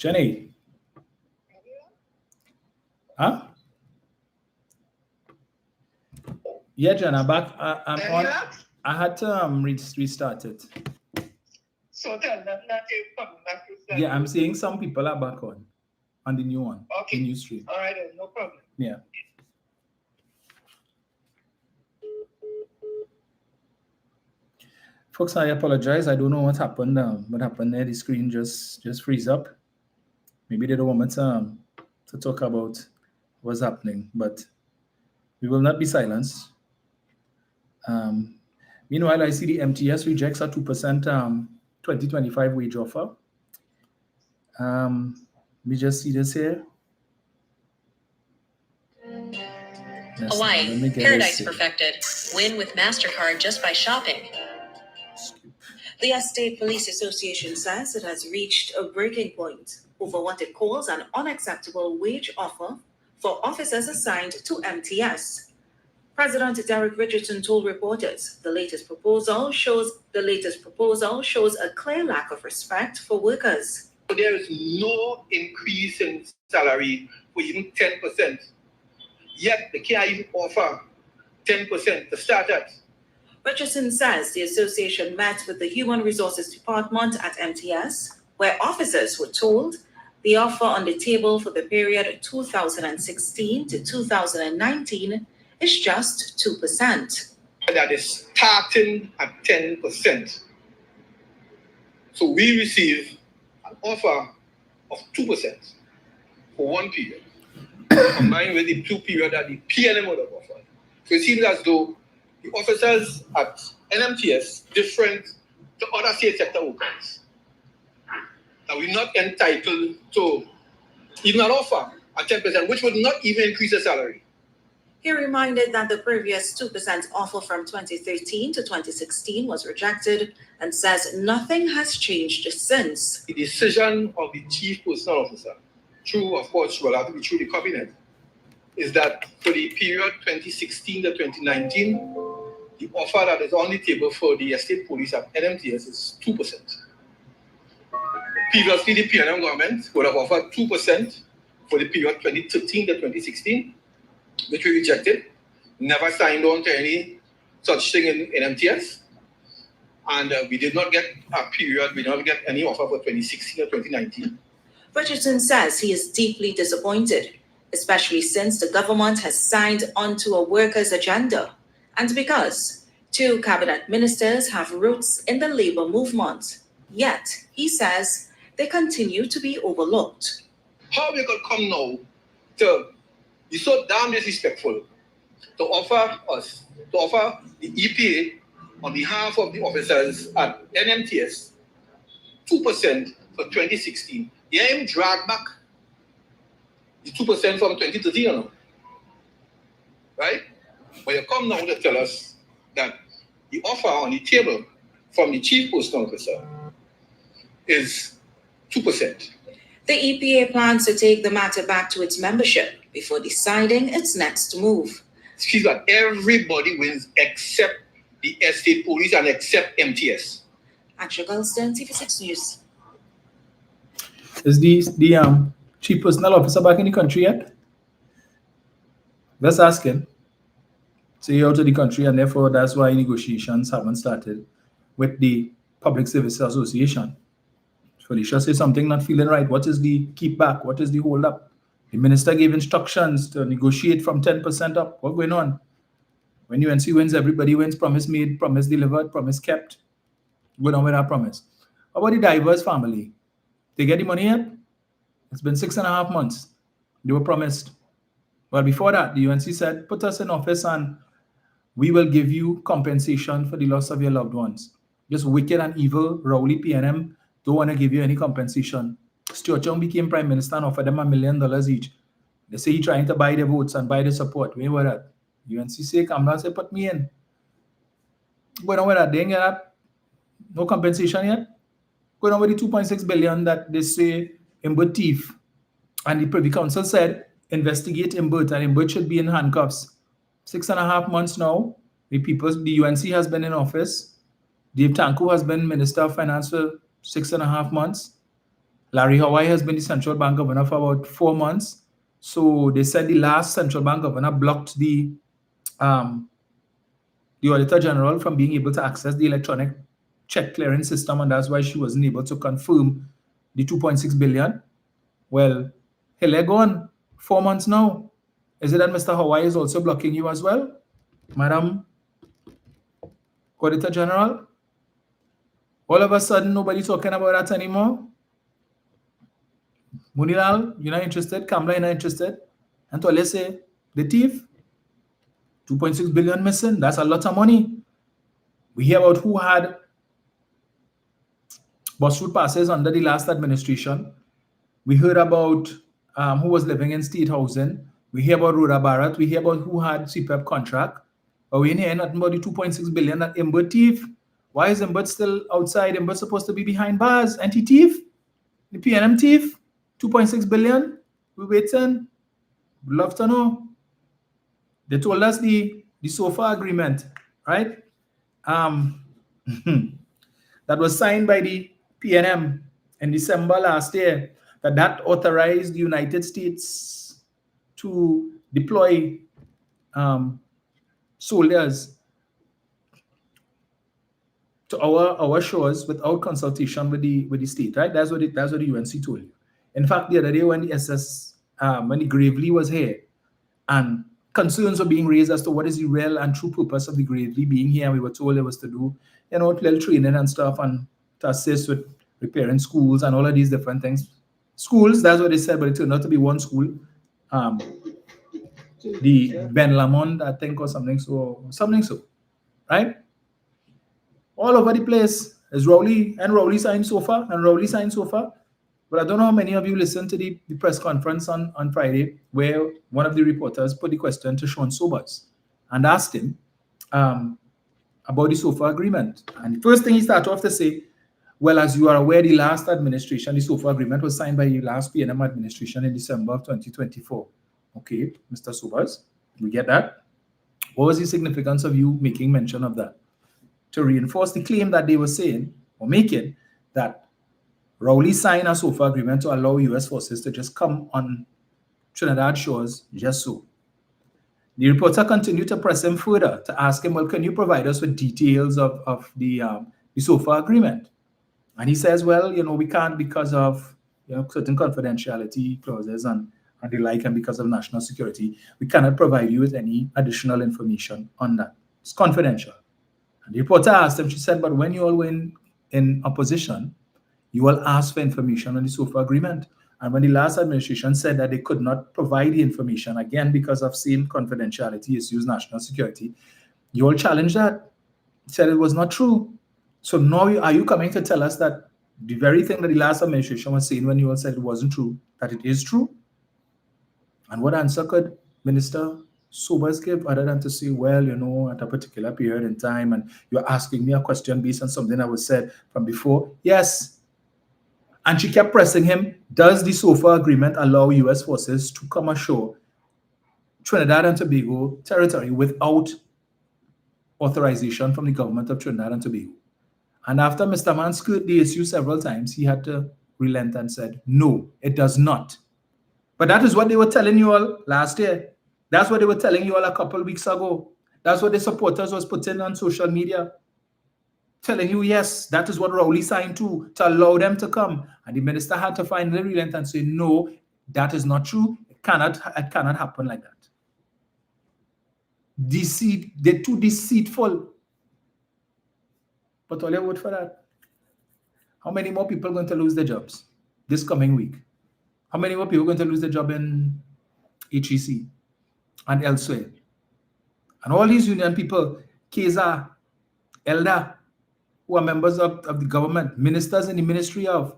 Jenny? Huh? Yeah, Jen, I'm back. I'm on. I had to restart it. So tell them that you come back to send. Yeah, I'm saying some people are back on the new one. Okay. The new stream. All right, then, no problem. Yeah. Folks, I apologize. I don't know what happened. What happened there? The screen just freeze up. Maybe they don't want me to talk about what's happening, but we will not be silenced. Meanwhile, I see the MTS rejects a 2% 2025 wage offer. Let me just see this here. Yes, Hawaii, paradise perfected. Win with MasterCard just by shopping. The Estate Police Association says it has reached a breaking point over what it calls an unacceptable wage offer for officers assigned to MTS. President Derek Richardson told reporters the latest proposal shows a clear lack of respect for workers. There is no increase in salary for even 10%. Yet they can't even offer 10% to start at. Richardson says the association met with the Human Resources Department at MTS, where officers were told the offer on the table for the period 2016 to 2019 is just 2%. That is starting at 10%. So we receive an offer of 2% for one period, combined with the 2 period that the PNM would have offered. So it seems as though the officers at NMTS different to other state sector workers. That we're not entitled to even an offer at 10%, which would not even increase the salary. He reminded that the previous 2% offer from 2013 to 2016 was rejected and says nothing has changed since. The decision of the chief personnel officer, through, of course, will have to be through the cabinet, is that for the period 2016 to 2019, the offer that is on the table for the estate police at NMTS is 2%. Previously, the PNM government would have offered 2% for the period 2013 to 2016, which we rejected, never signed on to any such thing in MTS. And we did not get a period, we did not get any offer for 2016 or 2019. Richardson says he is deeply disappointed, especially since the government has signed onto a workers' agenda and because 2 cabinet ministers have roots in the labor movement. Yet, he says, they continue to be overlooked. How we could come now to be so damn disrespectful to offer the EPA on behalf of the officers at NMTS 2% for 2016. Yeah, him drag back the 2% from 2013, you know? Right? But you come now to tell us that the offer on the table from the chief personnel officer is 2%. The EPA plans to take the matter back to its membership before deciding its next move. Excuse me, everybody wins except the estate police and except MTS. Aksha Gulston, TV6 News. Is the chief personnel officer back in the country yet? Let's ask him. So you're out of the country, and therefore that's why negotiations haven't started with the Public Service Association. Felicia says something not feeling right. What is the keep back? What is the hold up? The minister gave instructions to negotiate from 10% up. What's going on? When UNC wins, everybody wins. Promise made, promise delivered, promise kept. Going on with that promise. How about the Divers family? They get the money yet? It's been 6.5 months. They were promised. Well, before that, the UNC said, put us in office and we will give you compensation for the loss of your loved ones. Just wicked and evil, Rowley PNM don't want to give you any compensation. Stuart Young became prime minister and offered them $1 million each. They say he's trying to buy their votes and buy their support. Where were that? UNC say, come down, say, put me in. Going on with that, they ain't get that. No compensation yet. Going on with the 2.6 billion that they say Imbert thief. And the Privy Council said, investigate Imbert, and Imbert should be in handcuffs. 6.5 months now. The UNC has been in office. Dave Tanku has been Minister of Finance for 6.5 months. Larry Hawaii has been the central bank governor for about 4 months. So they said the last central bank governor blocked the Auditor General from being able to access the electronic check clearing system, and that's why she wasn't able to confirm the 2.6 billion. Well, hell, gone 4 months now. Is it that Mr. Hawaii is also blocking you as well, Madam Auditor General? All of a sudden, nobody talking about that anymore. Munilal, you're not interested. Kamla, you're not interested. And so let's say the thief, 2.6 billion missing. That's a lot of money. We hear about who had bus route passes under the last administration. We heard about who was living in state housing. We hear about Rhoda Barrett. We hear about who had CPEP contract. But we didn't hear nothing about the 2.6 billion that Imbert thief. Why is Imbert still outside? Imbert supposed to be behind bars. Anti-thief? The PNM thief? 2.6 billion? We're waiting. We'd love to know. They told us the SOFA agreement, right? That was signed by the PNM in December last year, that authorized the United States to deploy soldiers to our shores without consultation with the state, right? That's what the UNC told you. In fact, the other day when the Gravely was here, and concerns were being raised as to what is the real and true purpose of the Gravely being here, and we were told it was to do, little training and stuff, and to assist with repairing schools and all of these different things. Schools, that's what they said, but it turned out to be one school, the Ben Lamond, I think, or something so, right? All over the place is Rowley signed SOFA, and Rowley signed SOFA. But I don't know how many of you listened to the press conference on Friday, where one of the reporters put the question to Sean Sobers and asked him about the SOFA agreement. And the first thing he started off to say, well, as you are aware, the last administration, the SOFA agreement was signed by the last PNM administration in December of 2024. Okay, Mr. Sobers, we get that. What was the significance of you making mention of that? To reinforce the claim that they were saying or making that Rowley signed a SOFA agreement to allow U.S. forces to just come on Trinidad shores just so. The reporter continued to press him further to ask him, well, can you provide us with details of the SOFA agreement? And he says, well, we can't because of certain confidentiality clauses and the like, and because of national security, we cannot provide you with any additional information on that. It's confidential. And the reporter asked him, she said, but when you all were in opposition, you all asked for information on the SOFA agreement. And when the last administration said that they could not provide the information, again, because of same confidentiality issues, national security, you all challenged that, said it was not true. So now are you coming to tell us that the very thing that the last administration was saying when you all said it wasn't true, that it is true? And what answer could Minister Sobers give other than to say, well, at a particular period in time, and you're asking me a question based on something that was said from before? Yes. And she kept pressing him, does the SOFA agreement allow U.S. forces to come ashore Trinidad and Tobago territory without authorization from the government of Trinidad and Tobago? And after Mr. Mann skirted the issue several times, he had to relent and said, no, it does not. But that is what they were telling you all last year. That's what they were telling you all a couple of weeks ago. That's what the supporters was putting on social media, telling you, yes, that is what Rowley signed to allow them to come. And the minister had to finally relent and say, no, that is not true. It cannot happen like that. They're too deceitful. But all I vote for that. How many more people are going to lose their jobs this coming week? How many more people are going to lose their job in HEC and elsewhere? And all these union people, Keza, Elda, who are members of the government, ministers in the Ministry of,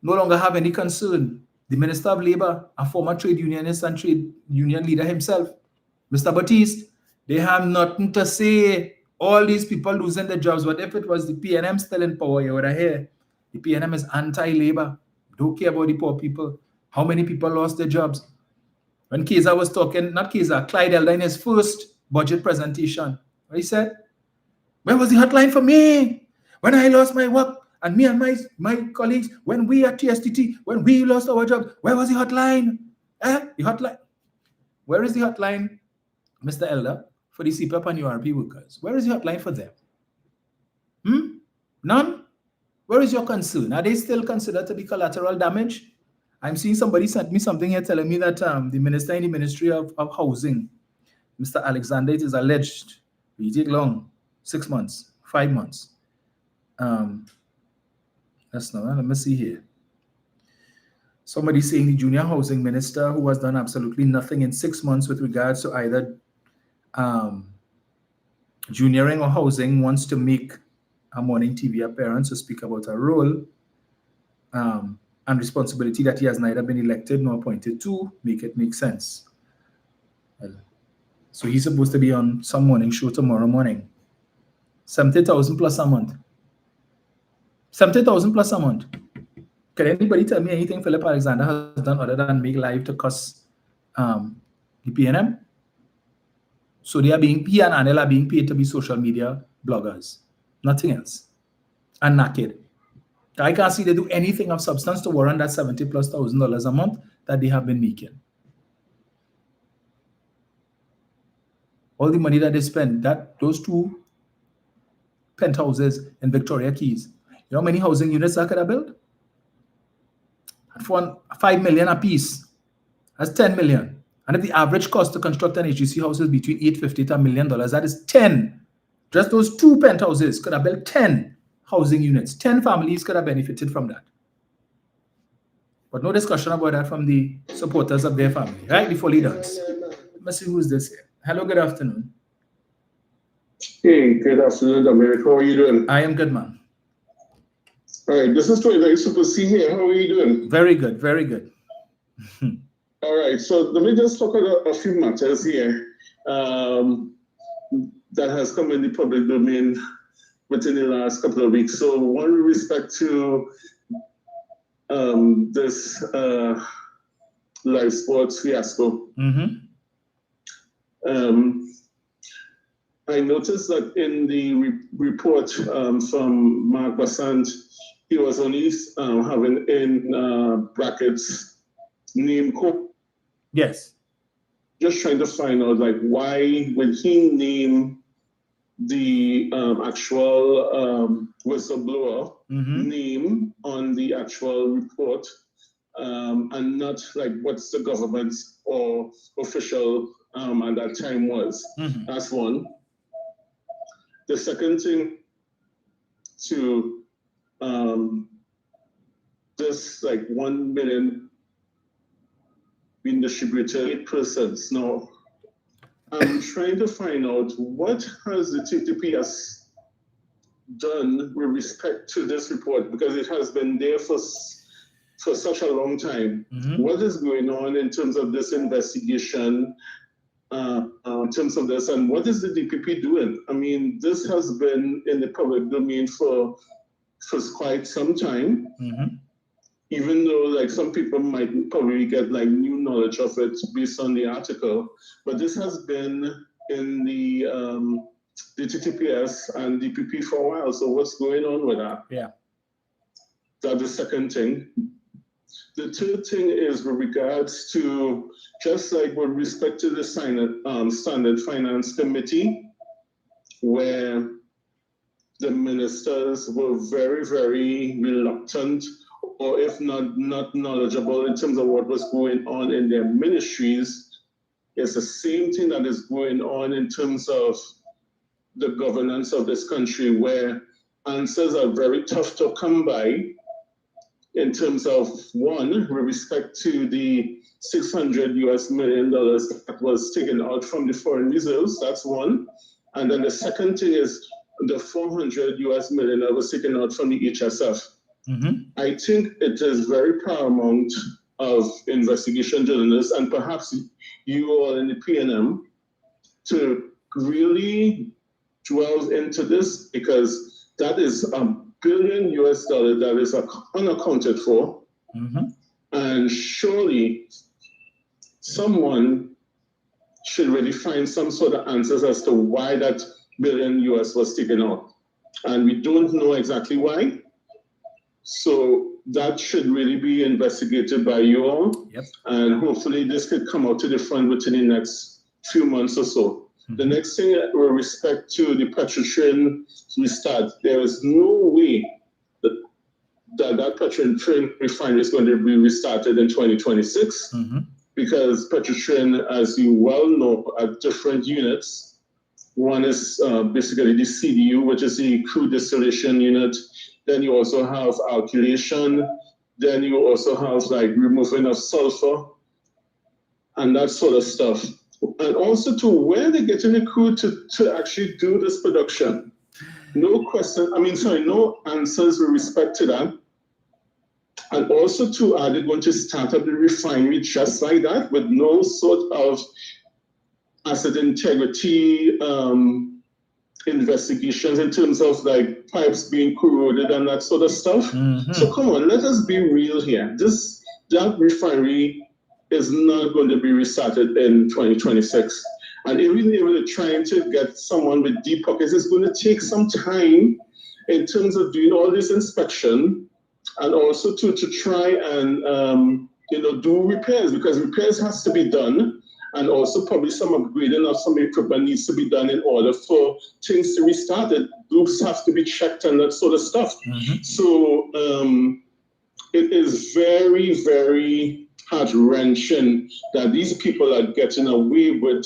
no longer have any concern. The Minister of Labor, a former trade unionist and trade union leader himself, Mr. Batiste, they have nothing to say. All these people losing their jobs. What if it was the PNM still in power? You would have heard. The PNM is anti-labor. Don't care about the poor people. How many people lost their jobs? When Keza was talking, not Keza, Clyde Elder in his first budget presentation, what he said? Where was the hotline for me? When I lost my work, And me and my colleagues, when we at TSTT, when we lost our job, where was the hotline? The hotline. Where is the hotline, Mr. Elder, for the CPAP and URP workers? Where is the hotline for them? None? Where is your concern? Are they still considered to be collateral damage? I'm seeing somebody sent me something here telling me that the minister in the Ministry of Housing, Mr. Alexander, it is alleged, it take long, 6 months, 5 months. That's not, let me see here. Somebody saying the junior housing minister who has done absolutely nothing in 6 months with regards to either junioring or housing wants to make a morning TV appearance to speak about a role and responsibility that he has neither been elected nor appointed to make it make sense. So he's supposed to be on some morning show tomorrow morning. 70,000 plus a month. 70,000 plus a month. Can anybody tell me anything Philip Alexander has done other than make live to cuss the PNM? So he and Anel are being paid to be social media bloggers. Nothing else. And naked. I can't see they do anything of substance to warrant that $70,000+ a month that they have been making. All the money that they spend, those 2 penthouses in Victoria Keys. You know how many housing units that could have built? For $5 million a piece. That's $10 million. And if the average cost to construct an HGC house is between $850 to $1 million, that is 10. Just those 2 penthouses could have built 10 housing units. 10 families could have benefited from that. But no discussion about that from the supporters of their family, right? Before leaders. Let's see who's this here. Hello, good afternoon. Hey, good afternoon, Dominic. How are you doing? I am good, man. All right, this is Troy. Very super to see here. How are you doing? Very good, very good. All right, so let me just talk about a few matters here that has come in the public domain within the last couple of weeks. So one with respect to this live sports fiasco. I noticed that in the report from Mark Bassant, he was only having in brackets name code. Yes. Just trying to find out like why would he name the actual whistleblower name on the actual report and not like what's the government's or official at that time was. That's one. The second thing to this like 1 million being distributed 8%. Now I'm trying to find out what has the TTPS done with respect to this report, because it has been there for such a long time. What is going on in terms of this investigation, in terms of this, and what is the DPP doing? I mean, this has been in the public domain for quite some time, even though like some people might probably get like new knowledge of it based on the article, but this has been in the TTPS and DPP for a while. So what's going on with that? Yeah. That's the second thing. The third thing is with regards to, just like with respect to the Standard Finance Committee, where the ministers were very, very reluctant, or if not knowledgeable in terms of what was going on in their ministries. It's the same thing that is going on in terms of the governance of this country, where answers are very tough to come by in terms of, one, with respect to the $600 million that was taken out from the foreign reserves. That's one. And then the second thing is the $400 million that was taken out from the HSF. I think it is very paramount of investigation journalists and perhaps you all in the PNM to really dwell into this, because that is $1 billion that is unaccounted for. And surely someone should really find some sort of answers as to why that $1 billion was taken out. And we don't know exactly why. So that should really be investigated by you all. Yep. And hopefully this could come out to the front within the next few months or so. The next thing, with respect to the petrol train restart, there is no way that petrol train refinery is going to be restarted in 2026 because petrol train, as you well know, are different units. One is basically the CDU, which is the crude distillation unit. Then you also have alkylation. Then you also have like removing of sulfur and that sort of stuff. And also to where they're getting the crude to actually do this production. No answers with respect to that. And also to are they going to start up the refinery just like that with no sort of asset integrity investigations in terms of like pipes being corroded and that sort of stuff. So come on, let us be real here. That refinery is not going to be restarted in 2026. And even if they're trying to get someone with deep pockets, it's going to take some time in terms of doing all this inspection and also to try and do repairs, because repairs has to be done. And also probably some upgrading of some equipment needs to be done in order for things to restart. Loops have to be checked and that sort of stuff. So it is very, very heart-wrenching that these people are getting away with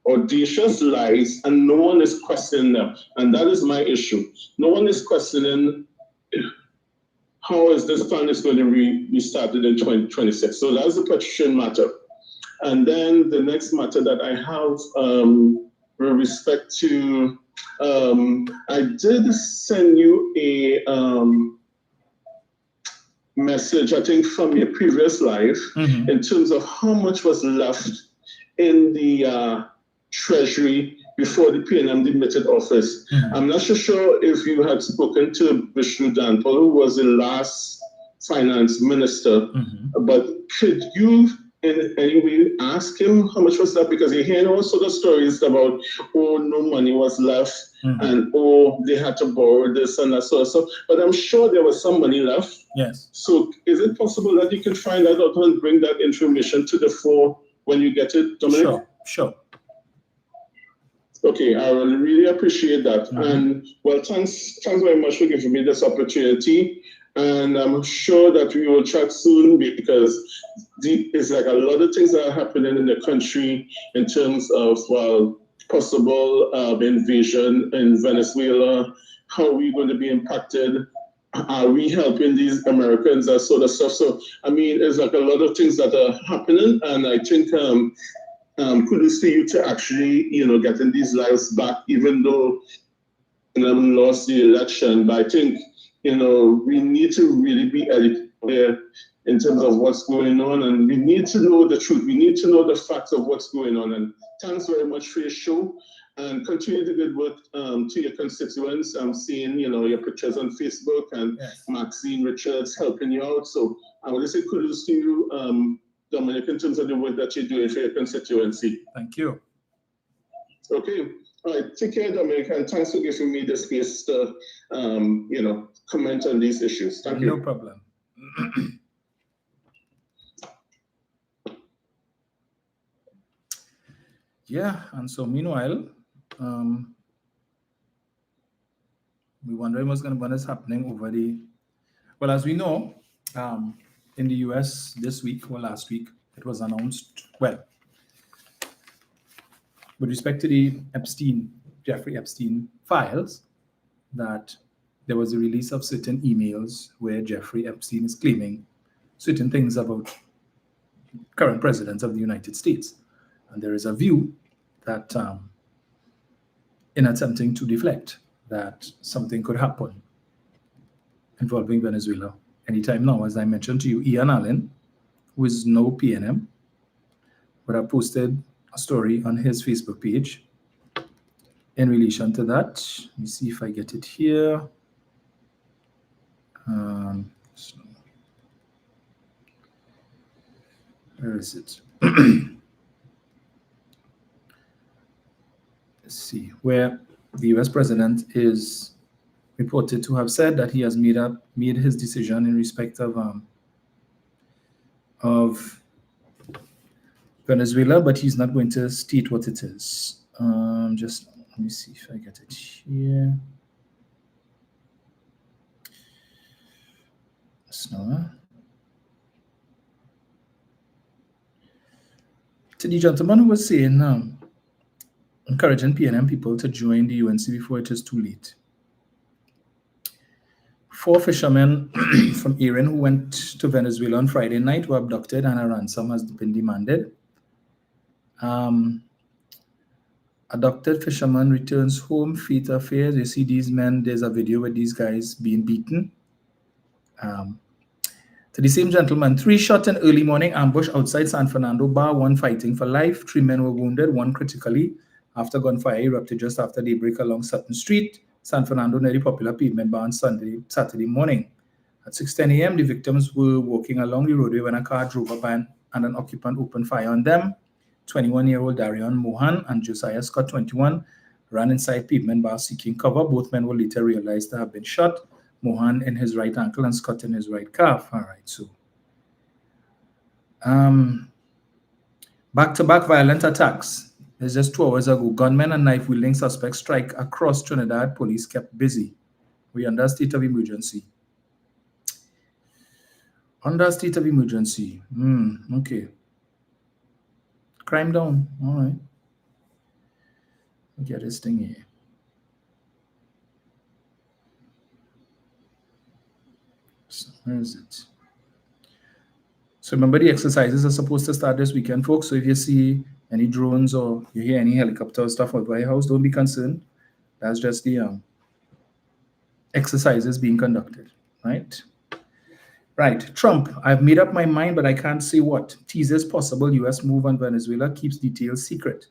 audacious lies and no one is questioning them. And that is my issue. No one is questioning how is this plan is going to be started in 2026. So that's the petition matter. And then the next matter that I have with respect to, I did send you a message, I think from your previous live, in terms of how much was left in the Treasury before the PNM demitted office. I'm not so sure if you had spoken to Vishnu Danpal, who was the last finance minister, but could you in any way ask him how much was left? Because you're hearing all sort of stories about, oh, no money was left, and oh, they had to borrow this and that sort of stuff. But I'm sure there was some money left. Yes. So is it possible that you can find that out and bring that information to the fore when you get it, Dominic? Sure. Okay, I will really appreciate that. And well, thanks very much for giving me this opportunity. And I'm sure that we will chat soon because it's like a lot of things that are happening in the country in terms of, well, possible invasion in Venezuela. How are we going to be impacted? Are we helping these Americans, that sort of stuff? So, I mean, there's like a lot of things that are happening. And I think kudos to you to actually, getting these lives back, even though lost the election. But I think, we need to really be educated in terms of what's going on, and we need to know the truth. We need to know the facts of what's going on. And thanks very much for your show, and continue the good work to your constituents. I'm seeing, your pictures on Facebook, and Maxine Richards helping you out. So I want to say kudos to you, Dominic, in terms of the work that you're doing for your constituency. Thank you. Okay. All right. Take care, Dominic, and thanks for giving me the space to, comment on these issues. Thank you. No problem. Yeah, and so meanwhile, we're wondering what is happening over well, as we know, in the US this week or last week, it was announced, with respect to the Jeffrey Epstein files, that there was a release of certain emails where Jeffrey Epstein is claiming certain things about current presidents of the United States. And there is a view that in attempting to deflect, that something could happen involving Venezuela anytime now. As I mentioned to you, Ian Allen, who is no PNM, but I posted a story on his Facebook page in relation to that. Let me see if I get it here. Where is it? Let's see, where the US president is reported to have said that he has made his decision in respect of Venezuela, but he's not going to state what it is. Just let me see if I get it here. So, to the gentleman who was saying, encouraging PNM people to join the UNC before it is too late. 4 fishermen from Iran who went to Venezuela on Friday night were abducted and a ransom has been demanded. Abducted fisherman returns home, feet affairs. You see these men, there's a video with these guys being beaten. To the same gentleman, 3 shot in early morning ambush outside San Fernando bar, 1 fighting for life, 3 men were wounded, 1 critically after gunfire erupted just after daybreak along Sutton Street, San Fernando, near the popular pavement bar on Saturday morning. At 6:10 a.m., the victims were walking along the roadway when a car drove up and an occupant opened fire on them. 21-year-old Darion Mohan and Josiah Scott, 21, ran inside pavement bar seeking cover. Both men were later realized to have been shot. Mohan in his right ankle and Scott in his right calf. All right, so back-to-back violent attacks. It's just 2 hours ago. Gunmen and knife-wielding suspects strike across Trinidad. Police kept busy. We under a state of emergency. Under a state of emergency. Okay. Crime down. All right. Get this thing here. So where is it? So remember, the exercises are supposed to start this weekend, folks. So if you see any drones or you hear any helicopter stuff over your house, don't be concerned. That's just the exercises being conducted, right? Right. Trump, I've made up my mind, but I can't say what. Teases possible U.S. move on Venezuela, keeps details secret.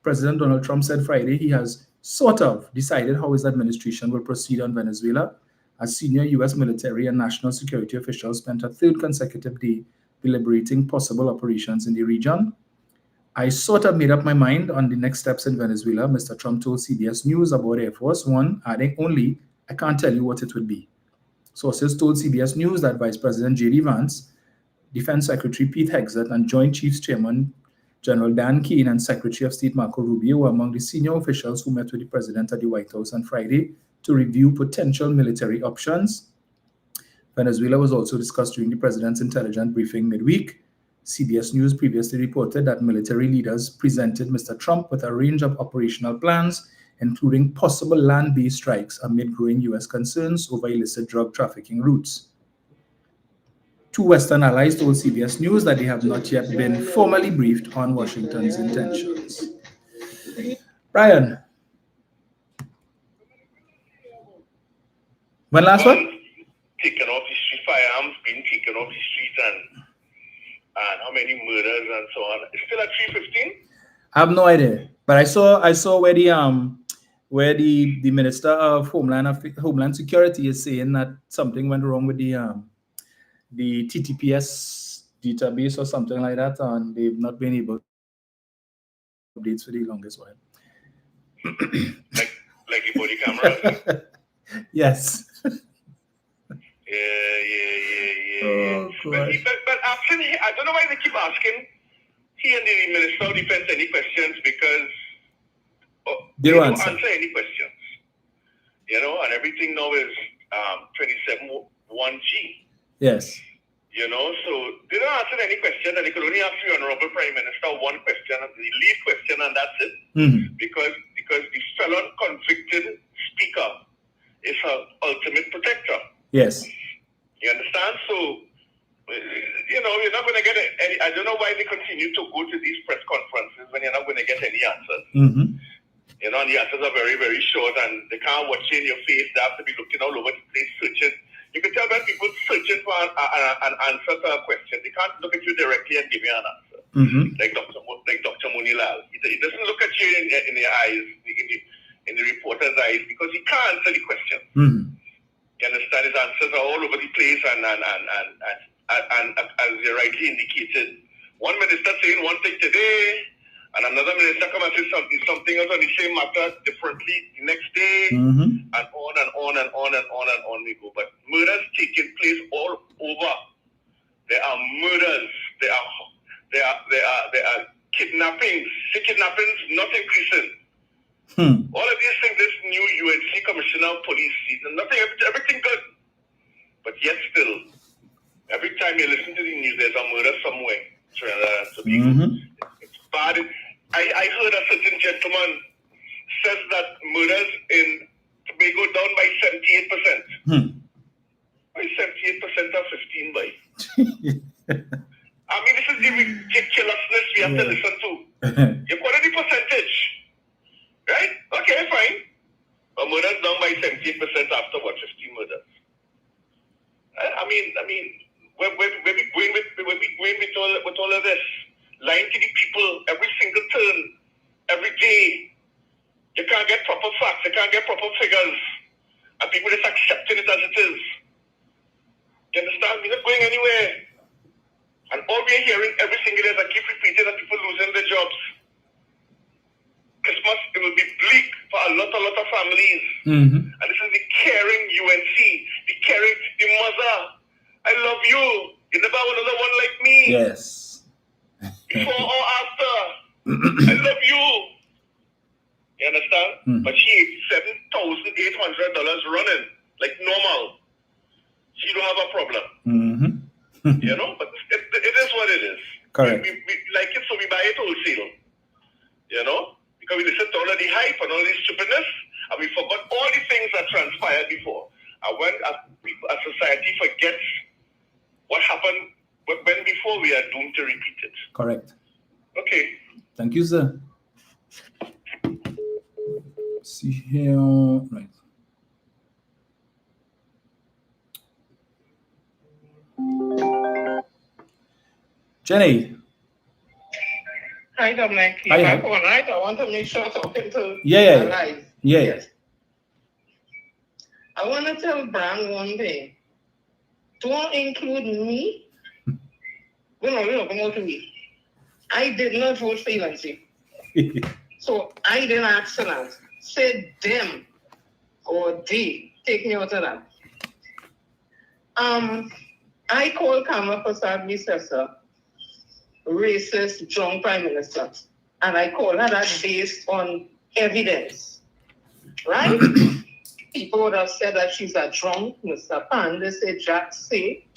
President Donald Trump said Friday he has sort of decided how his administration will proceed on Venezuela, as senior U.S. military and national security officials spent a 3rd consecutive day deliberating possible operations in the region. I sort of made up my mind on the next steps in Venezuela, Mr. Trump told CBS News about Air Force One, adding only, I can't tell you what it would be. Sources told CBS News that Vice President J.D. Vance, Defense Secretary Pete Hegseth, and Joint Chiefs Chairman General Dan Keane and Secretary of State Marco Rubio were among the senior officials who met with the president at the White House on Friday to review potential military options. Venezuela was also discussed during the president's intelligence briefing midweek. CBS News previously reported that military leaders presented Mr. Trump with a range of operational plans, including possible land-based strikes amid growing U.S. concerns over illicit drug trafficking routes. 2 Western allies told CBS News that they have not yet been formally briefed on Washington's intentions. Brian. When last one? Taken off the street, firearms being taken off the street, and how many murders and so on. It's still at 315? I have no idea, but I saw where the Minister of Homeland Security is saying that something went wrong with the TTPS database or something like that, and they've not been able to updates for the longest while. like the body cameras? Yes. Yeah. Oh, but after I don't know why they keep asking he and the Minister of Defense any questions, because they don't answer any questions. And everything now is 27(1)(g). Yes. So they don't answer any question, and they could only ask the Honorable Prime Minister one question, the lead question, and that's it. Mm-hmm. Because the felon convicted speaker is her ultimate protector. Yes. You understand? So, you're not going to get any. I don't know why they continue to go to these press conferences when you're not going to get any answers. Mm-hmm. And the answers are very, very short, and they can't watch you in your face. They have to be looking all over the place, searching. You can tell when people searching for an answer to a question. They can't look at you directly and give you an answer. Mm-hmm. Like Dr. Munilal. He doesn't look at you in the eyes, in the reporter's eyes, because he can't answer the question. Mm-hmm. You understand? His answers are all over the place, and as you rightly indicated, one minister saying one thing today, and another minister come and say something else on the same matter differently the next day, mm-hmm. and on and on on and on and on and on we go. But murders taking place all over. There are murders. There are kidnappings. See, kidnappings not increasing. All of these things, this new UNC Commissioner of Police, nothing, everything good. But yet still, every time you listen to the news, there's a murder somewhere. It's bad. I heard a certain gentleman says that murders in Tobago down by 78%. Why 78% or 15 by? I mean, this is the ridiculousness we have to listen to. You call it the percentage, right? Okay, fine. But murders down by 78% after what, 15 murders? I mean, where we going with all of this? Lying to the people every single turn, every day. You can't get proper facts, you can't get proper figures, and people just accepting it as it is. You understand? We're not going anywhere. And all we're hearing every single day is I keep repeating that people losing their jobs. Christmas, it will be bleak for a lot of families. And this is the caring UNC, the caring, the mother. I love you. You never have another one like me. Yes. Before or after. I love you. You understand? But she $7,800 running like normal. She don't have a problem. You know, but it is what it is. Correct. We like it, so we buy it wholesale. You know, because we listen to all of the hype and all this stupidness, and we forgot all the things that transpired before. And when a society forgets what happened when before, we are doomed to repeat it. Correct. Okay. Thank you, sir. See here, right. Jenny. Hi, Dominic. Hi, You're hi. back on, right? I want to make sure I'm talking to Yeah. live. Yes. I want to tell Bram one thing. Don't include me. No, come to me. I did not vote for UNC. So I didn't ask for that. Say them or they. Take me out of that. I call Kamala Prasad Visesa racist, drunk prime minister. And I call her that based on evidence. Right? People would have said that she's a drunk. Mr. Panda said Jack say.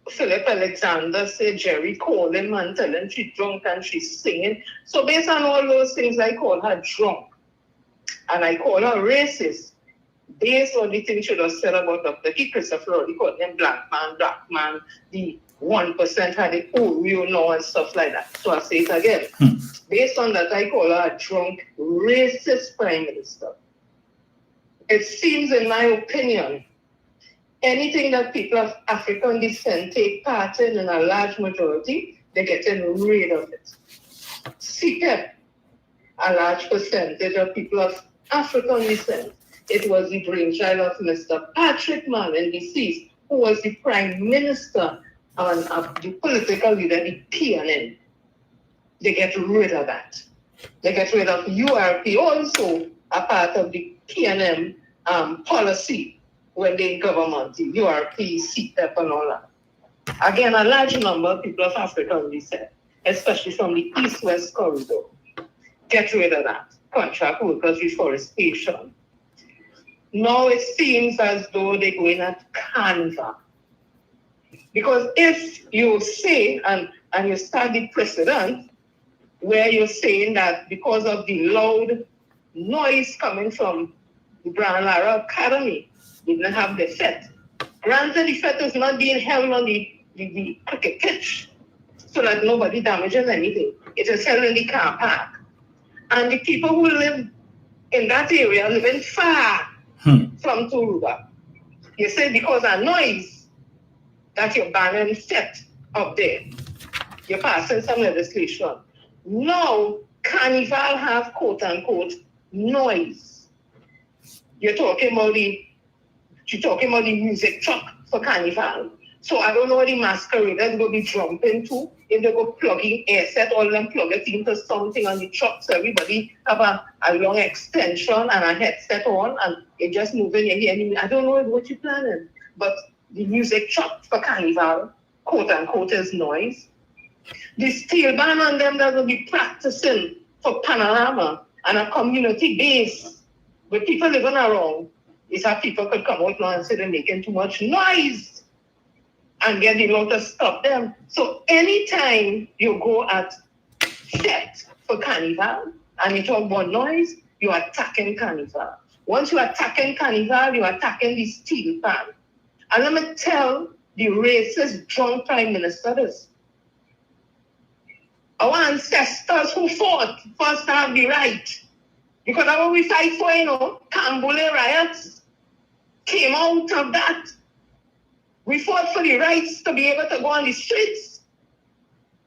Philip Alexander said Jerry Coleman telling she's drunk and she's singing. So based on all those things, I call her drunk. And I call her racist. Based on the things she should have said about Dr. K. Christopher Roddy, called him black man, the 1% had it Oreo now and stuff like that. So I say it again. Based on that, I call her a drunk, racist prime minister. It seems, in my opinion, anything that people of African descent take part in a large majority, they're getting rid of it. CPEP, a large percentage of people of African descent. It was the brainchild of Mr. Patrick Manning, deceased, who was the prime minister and the political leader, the PNN. They get rid of that. They get rid of URP, also a part of the PNM policy when they in government, the URP, CPEP and all that. Again, a large number of people of African descent, especially from the East-West corridor, get rid of that. Contract workers, reforestation. Now it seems as though they're going at Canva. Because if you say, and you start the precedent, where you're saying that because of the loud noise coming from the Brian Lara Academy, they didn't have the FET. Granted, the FET is not being held on the cricket pitch so that nobody damages anything. It is held in the car park. And the people who live in that area living far from Turuba. You say because of noise that you're banning FET up there. You're passing some legislation. Now, Carnival have quote unquote noise. You're talking about the music truck for Carnival. So I don't know what the masqueraders will be jumping to. If they go plugging air set, all them plug it into something on the truck, so everybody have a long extension and a headset on, and it just moving, you hear me. I don't know what you're planning, but the music truck for Carnival, quote unquote, is noise. The steel band on them that will be practicing for Panorama and a community base with people living around, is how people could come out now and say they're making too much noise and get the law to stop them. So anytime you go at set for Carnival and you talk about noise, you're attacking Carnival. Once you're attacking Carnival, you're attacking the steel pan. And let me tell the racist drunk prime minister this. Our ancestors who fought first to have the right. Because that's what we fight for, Kambule riots came out of that. We fought for the rights to be able to go on the streets.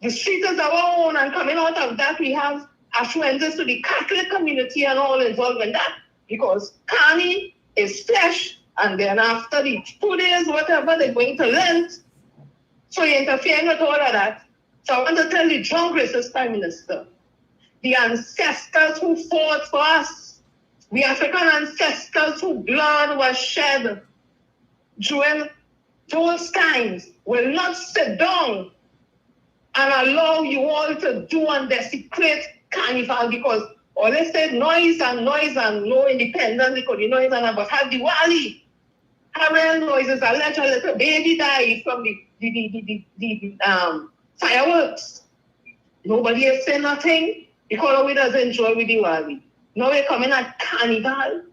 The street is our own, and coming out of that, we have affluences to the Catholic community and all involved in that. Because Carney is flesh, and then after the 2 days, whatever, they're going to Lent. So you're interfering with all of that. So I want to tell the drunk racist prime minister, the ancestors who fought for us, the African ancestors whose blood was shed during those times, will not sit down and allow you all to do and desecrate Carnival, because all they said noise and no independence because the noise and but have Diwali. Have real noises. I let a little baby die from the fireworks. Nobody has said nothing because we doesn't enjoy with Diwali. Now we're coming at Carnival,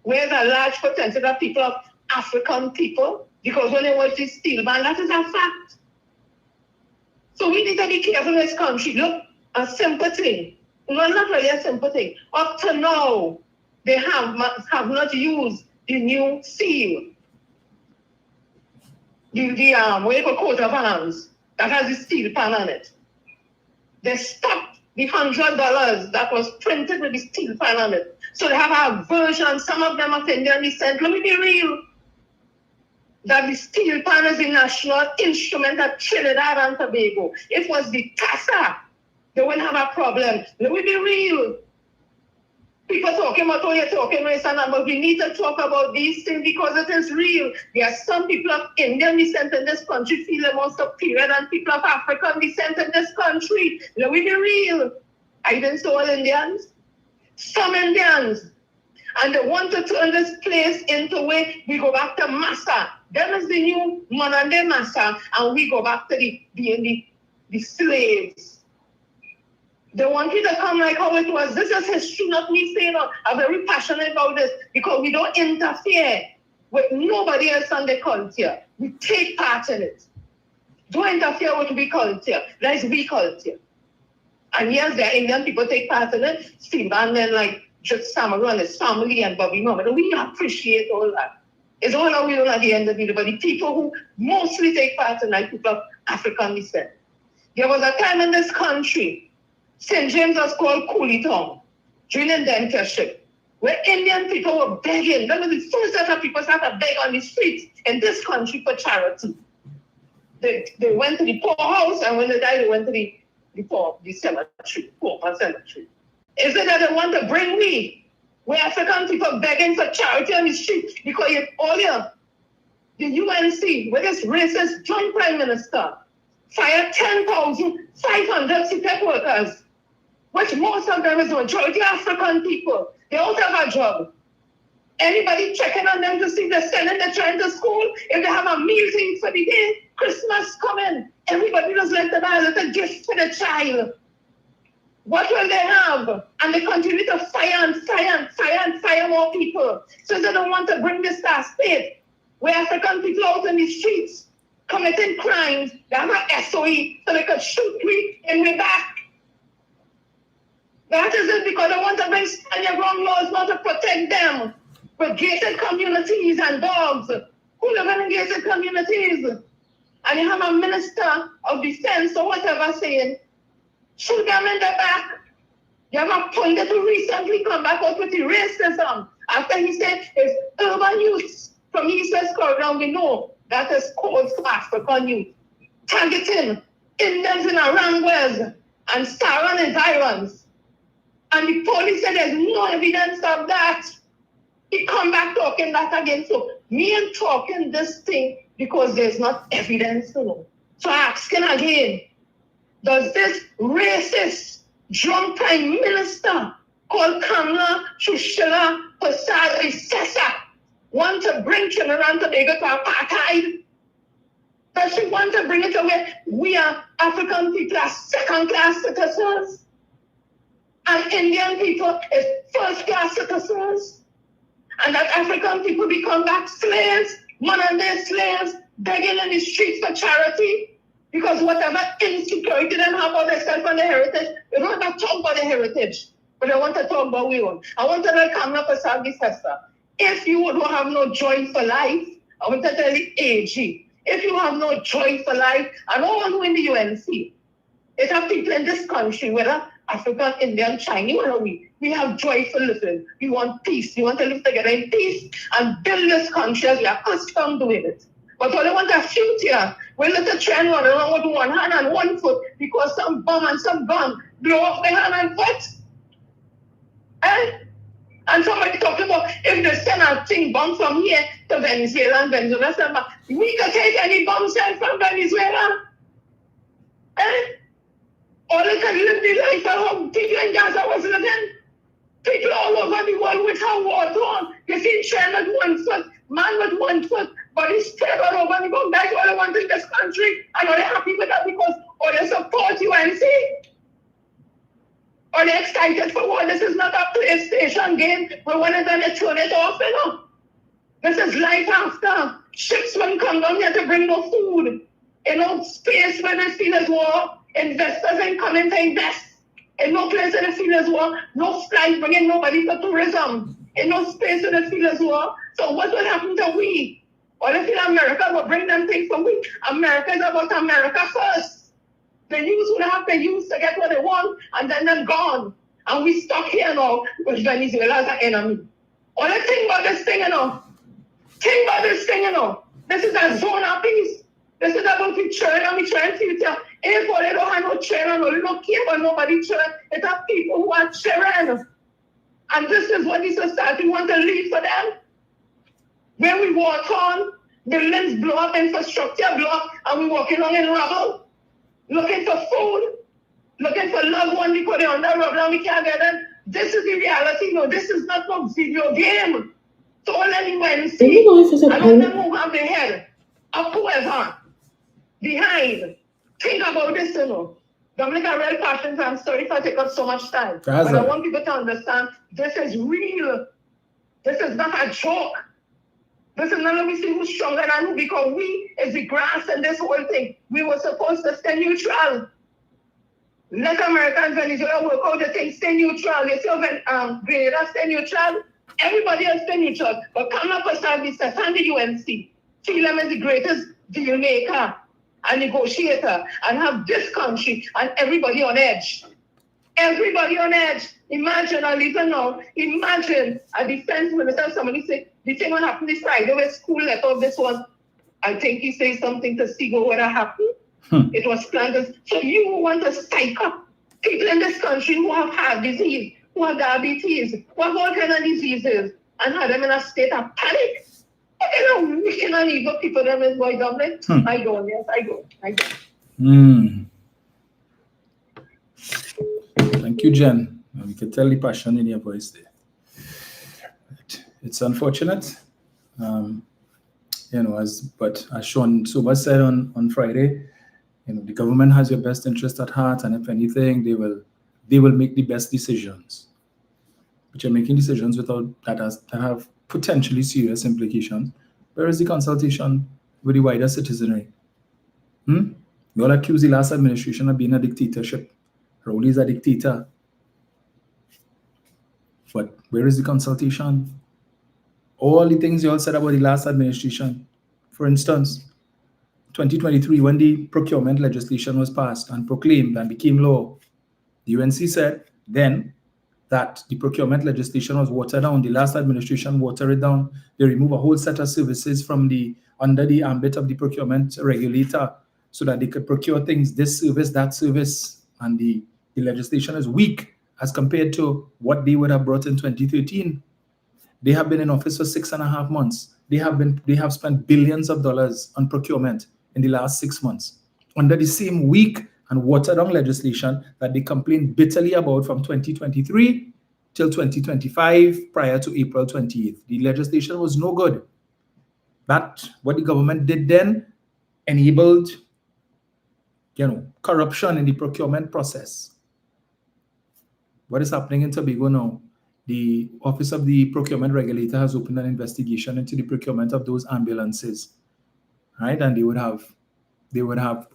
where there's a large potential of people of African people, because when they watch this steel band, that is a fact. So we need to be careful in this country. Look, a simple thing. No, not really a simple thing. Up to now, they have not used the new seal. What you call coat of arms that has the steel pan on it. They stopped the $100 that was printed with the steel pan on it. So they have a version, some of them of Indian descent. Let me be real. That the steel pan is a national instrument of Trinidad and Tobago. If it was the CASA, they wouldn't have a problem. Let me be real. People talking about what you're talking about, but we need to talk about these things because it is real. There are some people of Indian descent in this country feel more superior than people of African descent in this country. Let me be real. I didn't say all Indians. Some Indians. And they want to turn this place into where we go back to Massa. That is the new Monande Massa, and we go back to the slaves. They want you to come like how it was. This is history, not me saying I'm very passionate about this because we don't interfere with nobody else on the culture. We take part in it. Don't interfere with we culture. That's we culture. And yes, there are Indian people take part in it. Steve and then like just Samaru and his family and Bobby Muhammad. We appreciate all that. It's all how we know at the end of the day. But the people who mostly take part in like people of African descent. There was a time in this country, St. James was called Coolie Town during indentureship, where Indian people were begging. That was the first set of people started to beg on the streets in this country for charity. They went to the poorhouse, and when they died, they went to the cemetery, pauper cemetery. Is it that they want to bring me, where African people begging for charity on the street? Because earlier, the UNC, with this racist joint prime minister, fired 10,500 CPEC workers, which most of them is the majority African people. They all have a job. Anybody checking on them to see if they're sending their child to school? If they have a meal thing for the day, Christmas coming, everybody just like to buy a little gift for the child. What will they have? And they continue to fire more people. So they don't want to bring this to a state where African people out in the streets committing crimes. They have a SOE so they could shoot me in my back. That is it, because they want to bring Spaniard wrong laws not to protect them with gated communities and dogs who live in gated communities. And you have a minister of defense or whatever saying, shoot them in the back. You have a pundit who recently come back out with the racism after he said it's urban youths from East West Corridor. We know that is called for African youth, targeting Indians in Aranguez and Saran and Irons. And the police said there's no evidence of that. He come back talking that again. So me and talking this thing because there's not evidence, you know. So asking again, does this racist, drunk prime minister called Kamala Shushila Persad-Bissessar want to bring Trinidad and Tobago to apartheid? Does she want to bring it to where we are African people are second-class citizens and Indian people is first-class citizens, and that African people become back slaves, modern-day slaves, begging in the streets for charity? Because whatever insecurity they have about themselves and their heritage, they don't want to talk about their heritage, but they want to talk about we own. I want to tell Kamala Persad-Bissessar, if you don't have no joy for life, I want to tell the AG, if you have no joy for life, and no one who in the UNC, it have people in this country, whether African, Indian, Chinese, whatever we have joy for living. We want peace. We want to live together in peace and build this country as we are accustomed doing it. But all they want a future. We let the trend run around with one hand and one foot because some bomb and some gun blow up their hand and foot. Eh? And somebody talking about if they send a thing bomb from here to Venezuela and Venezuela send back, we can take any bomb sent from Venezuela. Eh? Or they can live the life of how people in Gaza was living. People all over the world with how war torn. You see China with 1 foot, man with 1 foot, but it's spread all over the world. That's what I want in this country. And are they happy with that because or they support UNC? Are they excited for war? This is not a PlayStation game where one is going to turn it off, you know. This is life after. Ships won't come down here to bring no food. You know, space where they feel as war. Investors ain't coming to invest. In no place in the field as well. No flight bringing nobody for tourism. In no space in the field as well. So what will happen to we? Or if America will bring them things from we. America is about America first. The youth will have the youth to get what they want and then they're gone. And we stuck here now with Venezuela as an enemy. All the thing about this thing, you know. Think about this thing, you know. This is a zone of peace. This is about the children and we try and future. If they don't have no children, or they don't care about nobody children, it's have people who are children. And this is what the society wants to leave for them. Where we walk on, buildings blow up, infrastructure blow up, and we walking along in rubble, looking for food, looking for loved one because they're on the rubble and we can't get them. This is the reality. No, this is not no video game. So all anyone see, and all them who have their head up whoever behind. Think about this, you know. Dominic, real passion, so I'm sorry if I take up so much time. But I want people to understand this is real. This is not a joke. This is not only see who's stronger than who, because we is the grass and this whole thing. We were supposed to stay neutral. Let America and Venezuela work out the thing, stay neutral. You see Grenada stay neutral. Everybody else stay neutral. But Kamala Persad-Bissessar and the UNC. See them as the greatest deal maker and negotiator and have this country and everybody on edge. Everybody on edge. Imagine, I'll even know, imagine a defense minister, somebody say, the thing what happened this Friday where school let off this one. I think he said something to Sigo what happened. It was planned. So you want to psych up people in this country who have heart disease, who have diabetes, who have all kinds of diseases, and have them in a state of panic. You know, we cannot evil people them in boy Dublin. I don't, yes, I don't. Thank you, Jen. We can tell the passion in your voice there. It's unfortunate, you know, but as Sean Suba said on Friday, you know, the government has your best interest at heart, and if anything, they will make the best decisions. But you're making decisions without that have potentially serious implications. Where is the consultation with the wider citizenry? You all accuse the last administration of being a dictatorship. Rowley's a dictator. But where is the consultation? All the things you all said about the last administration. For instance, 2023, when the procurement legislation was passed and proclaimed and became law, the UNC said then that the procurement legislation was watered down. The last administration watered it down. They removed a whole set of services from under the ambit of the procurement regulator so that they could procure things, this service, that service. And the legislation is weak as compared to what they would have brought in 2013. They have been in office for 6.5 months. They have spent billions of dollars on procurement in the last 6 months under the same weak and watered down legislation that they complained bitterly about from 2023 till 2025 prior to April 28th. The legislation was no good. That, what the government did then, enabled, corruption in the procurement process. What is happening in Tobago now? The Office of the Procurement Regulator has opened an investigation into the procurement of those ambulances, right? And they would have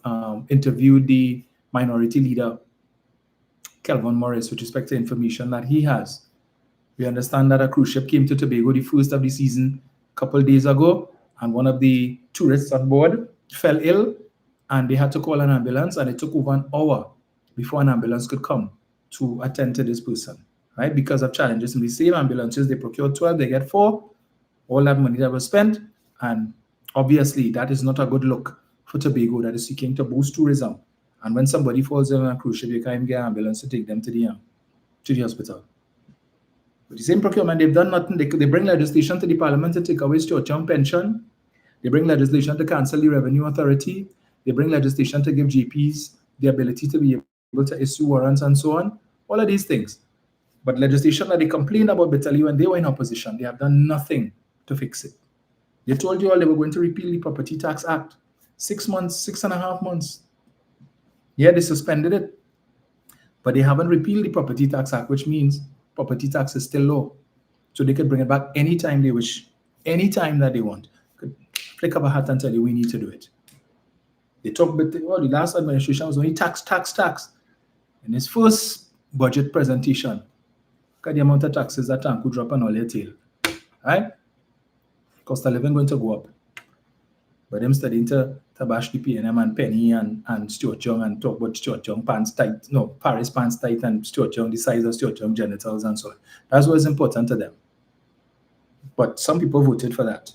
interviewed the minority leader, Kelvin Morris, with respect to information that he has. We understand that a cruise ship came to Tobago the first of the season a couple of days ago, and one of the tourists on board fell ill, and they had to call an ambulance, and it took over an hour before an ambulance could come to attend to this person, right? Because of challenges in the same ambulances. They procured 12, they get 4, all that money that was spent, and obviously that is not a good look for Tobago that is seeking to boost tourism. And when somebody falls ill on a cruise ship, you can't even get an ambulance to take them to the hospital. But the same procurement, they've done nothing. They bring legislation to the parliament to take away steward pension. They bring legislation to cancel the revenue authority. They bring legislation to give GPs the ability to be able to issue warrants and so on. All of these things. But legislation that they complained about bitterly when they were in opposition, they have done nothing to fix it. They told you all they were going to repeal the Property Tax Act. 6 months, 6.5 months. Yeah, they suspended it. But they haven't repealed the Property Tax Act, which means property tax is still low. So they could bring it back anytime they wish, anytime that they want. Could flick up a hat and tell you we need to do it. They talk about the last administration was only tax. In his first budget presentation, look at the amount of taxes that Tanku drop on all their tail. Right? Cost of living going to go up. But them studying to bash the PNM and Penny and Stuart Young and talk about Stuart Young pants tight, Paris pants tight and Stuart Young, the size of Stuart Young genitals and so on. That's what is important to them. But some people voted for that.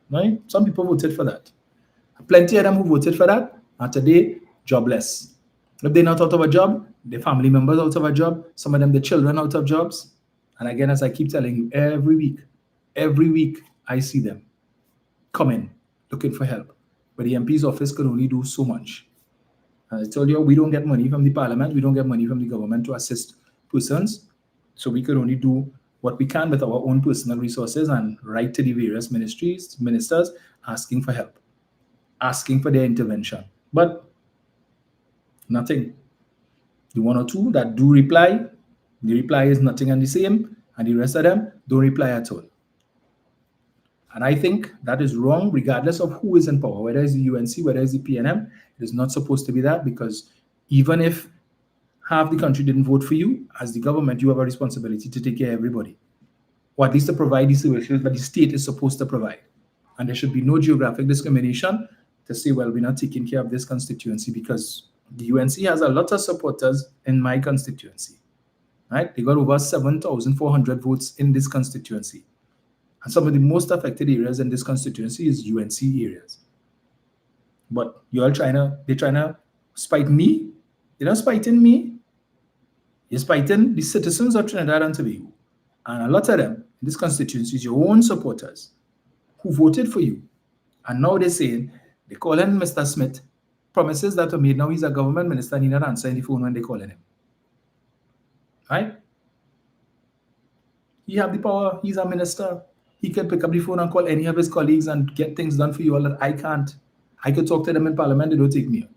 Right? Some people voted for that. Plenty of them who voted for that are today jobless. If they're not out of a job, their family members out of a job, some of them, the children out of jobs. And again, as I keep telling you, every week I see them coming, looking for help. But the MP's office could only do so much. And I told you, we don't get money from the parliament, we don't get money from the government to assist persons. So we could only do what we can with our own personal resources and write to the various ministers, asking for help, asking for their intervention. But nothing. The 1 or 2 that do reply, the reply is nothing and the same, and the rest of them don't reply at all. And I think that is wrong, regardless of who is in power, whether it's the UNC, whether it's the PNM. It is not supposed to be that, because even if half the country didn't vote for you, as the government, you have a responsibility to take care of everybody, or at least to provide the services that the state is supposed to provide. And there should be no geographic discrimination to say, well, we're not taking care of this constituency because the UNC has a lot of supporters in my constituency, right? They got over 7,400 votes in this constituency. And some of the most affected areas in this constituency is UNC areas. But they're trying to spite me. They're not spiting me. You're spiting the citizens of Trinidad and Tobago. And a lot of them in this constituency is your own supporters who voted for you. And now they're saying, they call him Mr. Smith, promises that were made. Now he's a government minister and he's not answering the phone when they calling him. Right? He have the power. He's a minister. He can pick up the phone and call any of his colleagues and get things done for you all that I can't. I could talk to them in parliament, they don't take me on.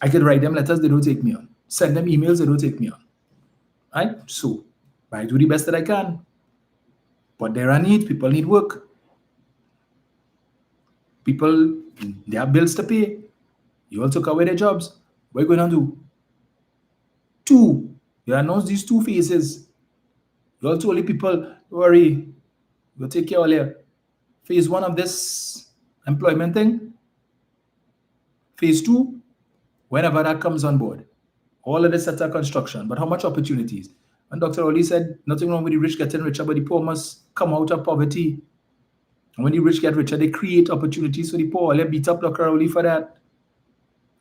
I could write them letters, they don't take me on. Send them emails, they don't take me on. Right? So, I do the best that I can. But there are needs, people need work. People, they have bills to pay. You all took away their jobs. What are you going to do? 2, you announced these 2 phases. You all told the people, don't worry, we'll take care of you. Phase 1 of this employment thing. Phase 2, whenever that comes on board. All of this sector construction. But how much opportunities? And Dr. Oli said, nothing wrong with the rich getting richer, but the poor must come out of poverty. And when the rich get richer, they create opportunities for the poor. Let's beat up Dr. Oli for that.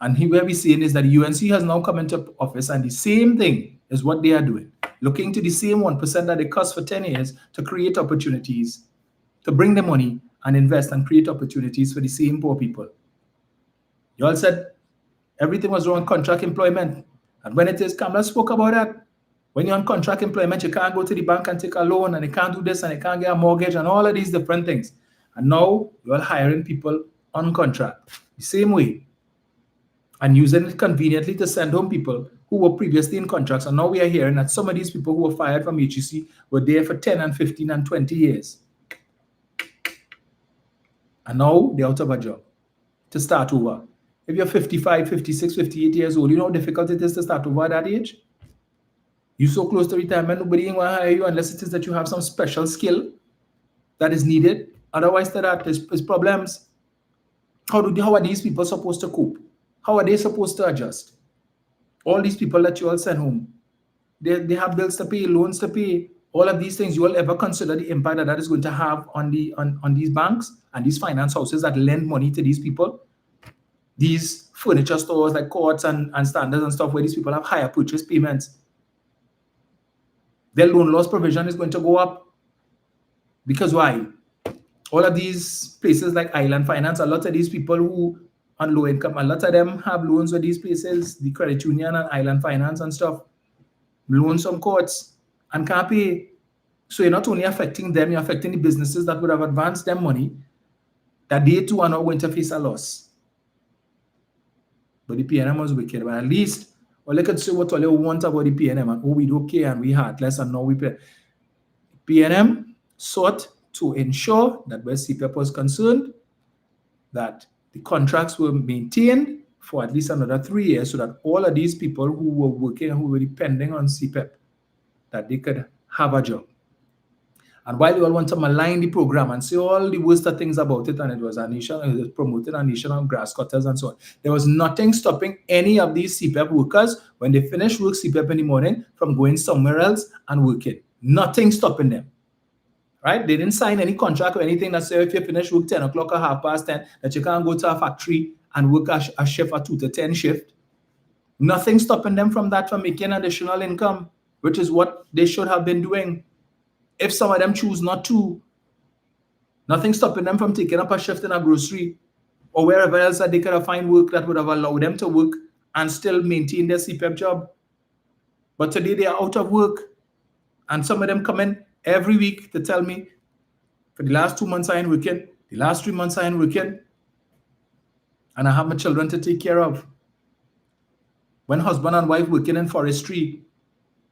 And where we're seeing is that the UNC has now come into office, and the same thing is what they are doing. Looking to the same 1% that they cost for 10 years to create opportunities, to bring the money and invest and create opportunities for the same poor people. You all said everything was wrong with contract employment. And when it is, Kamala spoke about that. When you're on contract employment, you can't go to the bank and take a loan, and you can't do this, and you can't get a mortgage, and all of these different things. And now you're hiring people on contract the same way and using it conveniently to send home people who were previously in contracts. And now we are hearing that some of these people who were fired from HEC were there for 10 and 15 and 20 years. And now they're out of a job to start over. If you're 55, 56, 58 years old, you know how difficult it is to start over at that age? You're so close to retirement, nobody ain't going to hire you unless it is that you have some special skill that is needed. Otherwise, there's problems. How are these people supposed to cope? How are they supposed to adjust? All these people that you all send home, they have bills to pay, loans to pay, all of these things. You all ever consider the impact that is going to have on these banks and these finance houses that lend money to these people? These furniture stores like Courts and Standards and stuff, where these people have higher purchase payments. Their loan loss provision is going to go up. Because why? All of these places like Island Finance, a lot of these people who on low income, a lot of them have loans with these places, the Credit Union and Island Finance and stuff, loans from Courts and can't pay. So you're not only affecting them, you're affecting the businesses that would have advanced them money, that they too are now going to face a loss. But the PNM was wicked. But at least, well, look at say what all you want about the PNM, and oh, we don't care and we heartless and now we pay. PNM sought to ensure that where CPEP was concerned, that the contracts were maintained for at least another 3 years, so that all of these people who were working and who were depending on CPEP, that they could have a job. And while you all want to malign the program and say all the worst of things about it, and it was promoting a nation of grass cutters and so on, there was nothing stopping any of these CPEP workers, when they finish work CPEP in the morning, from going somewhere else and working. Nothing stopping them. Right? They didn't sign any contract or anything that says if you finish work 10 o'clock or 10:30, that you can't go to a factory and work a shift, a 2 to 10 shift. Nothing stopping them from that, from making additional income, which is what they should have been doing. If some of them choose not to, nothing stopping them from taking up a shift in a grocery or wherever else that they could have find work that would have allowed them to work and still maintain their CPEP job. But today they are out of work, and some of them come in every week to tell me, for the last 2 months I ain't working, the last 3 months I ain't working, and I have my children to take care of. When husband and wife working in forestry,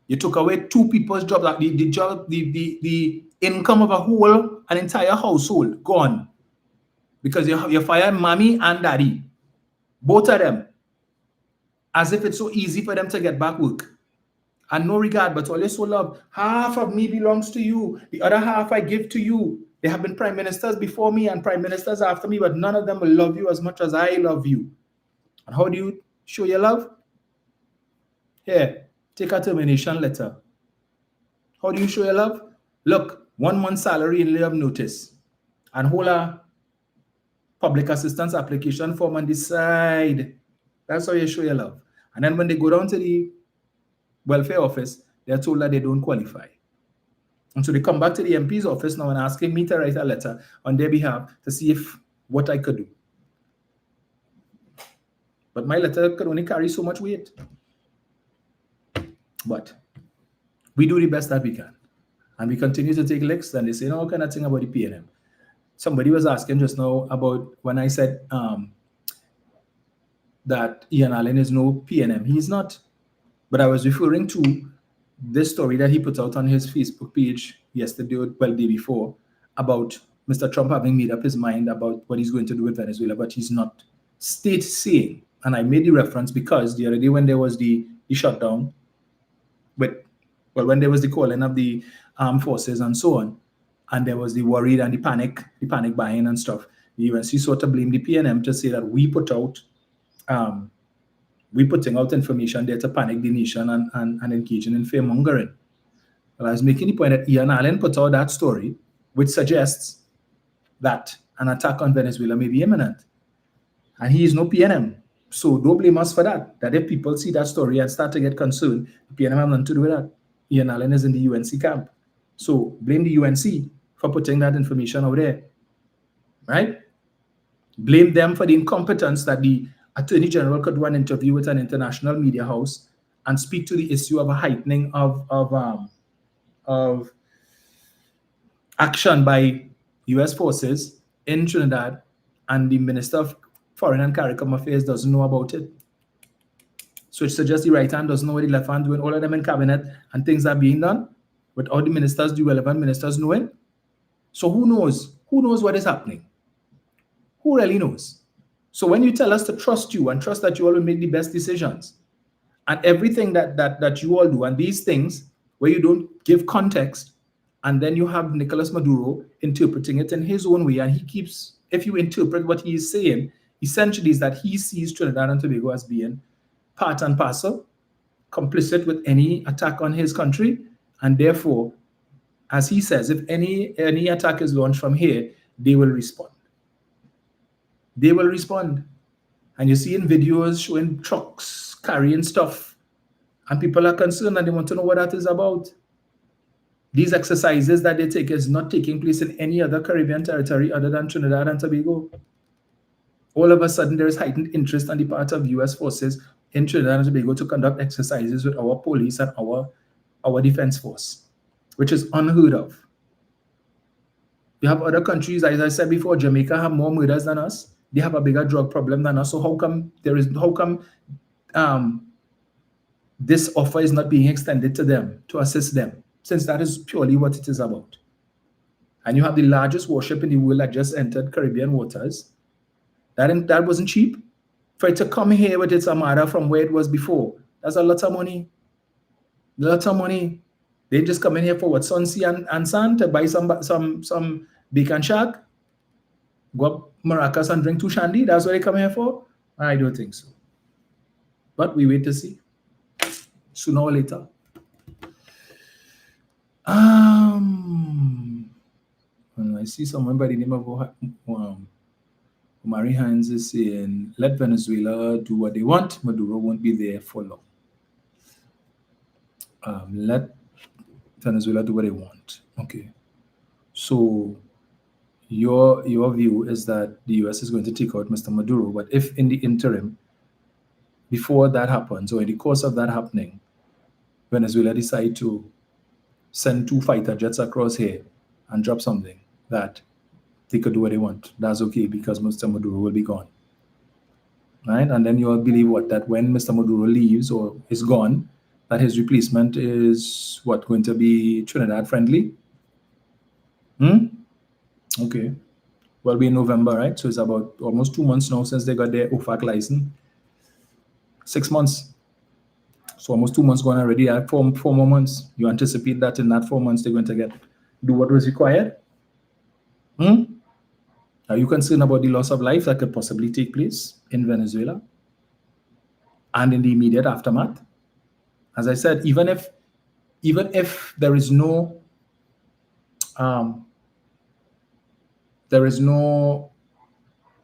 you took away 2 people's job, like the income of an entire household gone, because you fired mommy and daddy, both of them, as if it's so easy for them to get back work. And no regard, but all your soul love. Half of me belongs to you. The other half I give to you. There have been prime ministers before me and prime ministers after me, but none of them will love you as much as I love you. And how do you show your love? Here, take a termination letter. How do you show your love? Look, 1 month's salary in lieu of notice. And hold a public assistance application form and decide. That's how you show your love. And then when they go down to the welfare office, they're told that they don't qualify. And so they come back to the MP's office now and asking me to write a letter on their behalf to see what I could do. But my letter could only carry so much weight. But we do the best that we can. And we continue to take licks, and they say, no, kind of thing about the PNM. Somebody was asking just now about when I said that Ian Allen is no PNM. He's not. But I was referring to this story that he put out on his Facebook page yesterday, well, day before, about Mr. Trump having made up his mind about what he's going to do with Venezuela, but he's not saying. And I made the reference because the other day when there was the shutdown, when there was the calling of the armed forces and so on, and there was the worried and the panic buying and stuff, the UNC sort of blamed the PNM to say that we putting out information there to panic the nation and engaging in fear mongering. But I was making the point that Ian Allen put out that story, which suggests that an attack on Venezuela may be imminent. And he is no PNM. So don't blame us for that. That if people see that story and start to get concerned, PNM have nothing to do with that. Ian Allen is in the UNC camp. So blame the UNC for putting that information out there. Right? Blame them for the incompetence that the Attorney General could do an interview with an international media house and speak to the issue of a heightening of action by U.S. forces in Trinidad, and the Minister of Foreign and CARICOM Affairs doesn't know about it. So it suggests the right hand doesn't know what the left hand doing, all of them in cabinet, and things are being done without the ministers, the relevant ministers knowing. So who knows? Who knows what is happening? Who really knows? So when you tell us to trust you and trust that you all will make the best decisions, and everything that you all do, and these things where you don't give context, and then you have Nicolas Maduro interpreting it in his own way, and he keeps, if you interpret what he is saying, essentially is that he sees Trinidad and Tobago as being part and parcel, complicit with any attack on his country, and therefore, as he says, if any attack is launched from here, they will respond. They will respond. And you see in videos showing trucks carrying stuff, and people are concerned and they want to know what that is about. These exercises that they take is not taking place in any other Caribbean territory other than Trinidad and Tobago. All of a sudden, there is heightened interest on the part of U.S. forces in Trinidad and Tobago to conduct exercises with our police and our defense force, which is unheard of. You have other countries, as I said before, Jamaica have more murders than us. They have a bigger drug problem than us. So how come this offer is not being extended to them to assist them, since that is purely what it is about? And you have the largest warship in the world that just entered Caribbean waters. That wasn't cheap. For it to come here with its armada from where it was before, that's a lot of money. Lots of money. They just come in here for what, Sunsea and sand to buy some bacon shack, go up Maracas and drink 2 shandy. That's what they come here for? I don't think so. But we wait to see. Sooner or later. I see someone by the name of Mary Hines is saying, let Venezuela do what they want. Maduro won't be there for long. Let Venezuela do what they want. Okay. So your view is that the US is going to take out Mr. Maduro, but if in the interim, before that happens, or in the course of that happening, Venezuela decide to send 2 fighter jets across here and drop something, that they could do what they want. That's okay, because Mr. Maduro will be gone. Right? And then you all believe what? That when Mr. Maduro leaves or is gone, that his replacement is what, going to be Trinidad friendly? Okay. Well, we're in November, right? So it's about almost 2 months now since they got their OFAC license. 6 months. So almost 2 months gone already. 4 more months. You anticipate that in that 4 months they're going to do what was required? Are you concerned about the loss of life that could possibly take place in Venezuela and in the immediate aftermath? As I said, even if there is no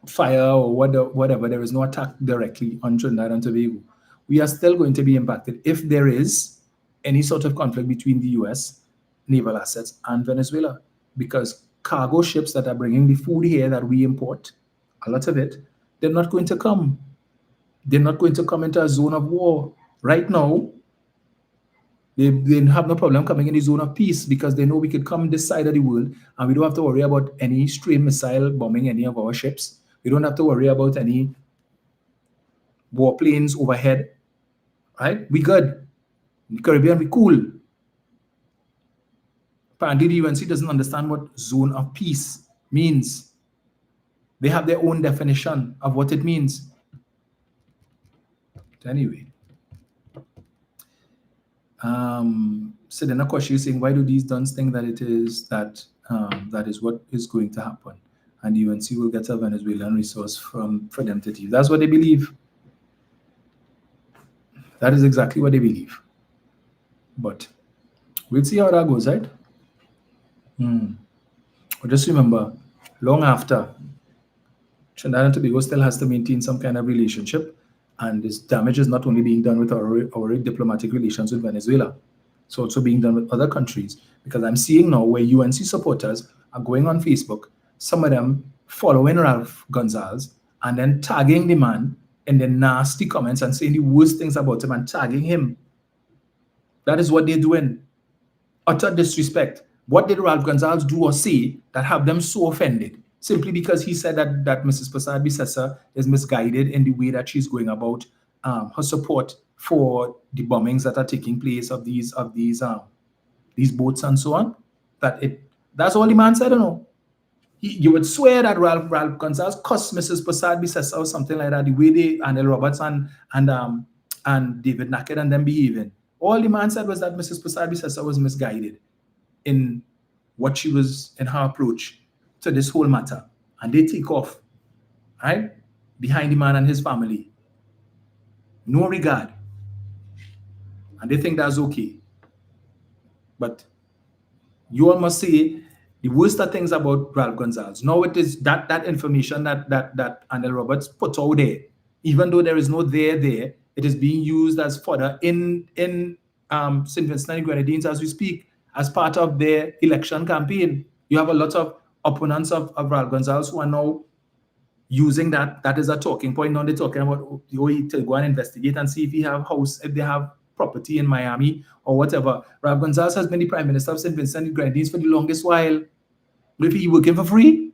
fire or whatever, there is no attack directly on Trinidad and Tobago, we are still going to be impacted if there is any sort of conflict between the US naval assets and Venezuela, because cargo ships that are bringing the food here that we import, a lot of it, they're not going to come. They're not going to come into a zone of war. Right now, they have no problem coming in the zone of peace, because they know we could come this side of the world and we don't have to worry about any stray missile bombing any of our ships. We don't have to worry about any warplanes overhead. Right? We good. In the Caribbean, we cool. Apparently, the UNC doesn't understand what zone of peace means. They have their own definition of what it means. Anyway. Sedena Koshi is saying, why do these dons think that it is that is what is going to happen, and the UNC will get a Venezuelan resource for them to leave? That's what they believe. That is exactly what they believe. But We'll see how that goes, right? But just remember, long after, Trinidad and Tobago still has to maintain some kind of relationship, and this damage is not only being done with our diplomatic relations with Venezuela, it's also being done with other countries. Because I'm seeing now where UNC supporters are going on Facebook, some of them following Ralph Gonzalez and then tagging the man in the nasty comments and saying the worst things about him and tagging him. That is what they're doing. Utter disrespect. What did Ralph Gonzalez do or say that have them so offended? Simply because he said that Mrs. Prasad Bisesa is misguided in the way that she's going about her support for the bombings that are taking place of these boats and so on. That's all the man said, you would swear that Ralph Gonzalez cussed Mrs. Prasad Bisesa or something like that, the way they Anel Roberts and David Nackett and them behaving. All the man said was that Mrs. Prasad Bisesa was misguided in what she was in her approach to this whole matter. And they take off, right? Behind the man and his family. No regard. And they think that's okay. But you all must say the worst of things about Ralph Gonzalez. Now it is that information that Anel Roberts put out there, even though there is no there, it is being used as fodder in St. Vincent and Grenadines as we speak, as part of their election campaign. You have a lot of opponents of Ralph Gonzalez who are now using that as a talking point. Now they're talking about to go and investigate and see if they have property in Miami or whatever. Ralph Gonzalez has been the Prime Minister of St. Vincent and Grenadines for the longest while. If he working for free,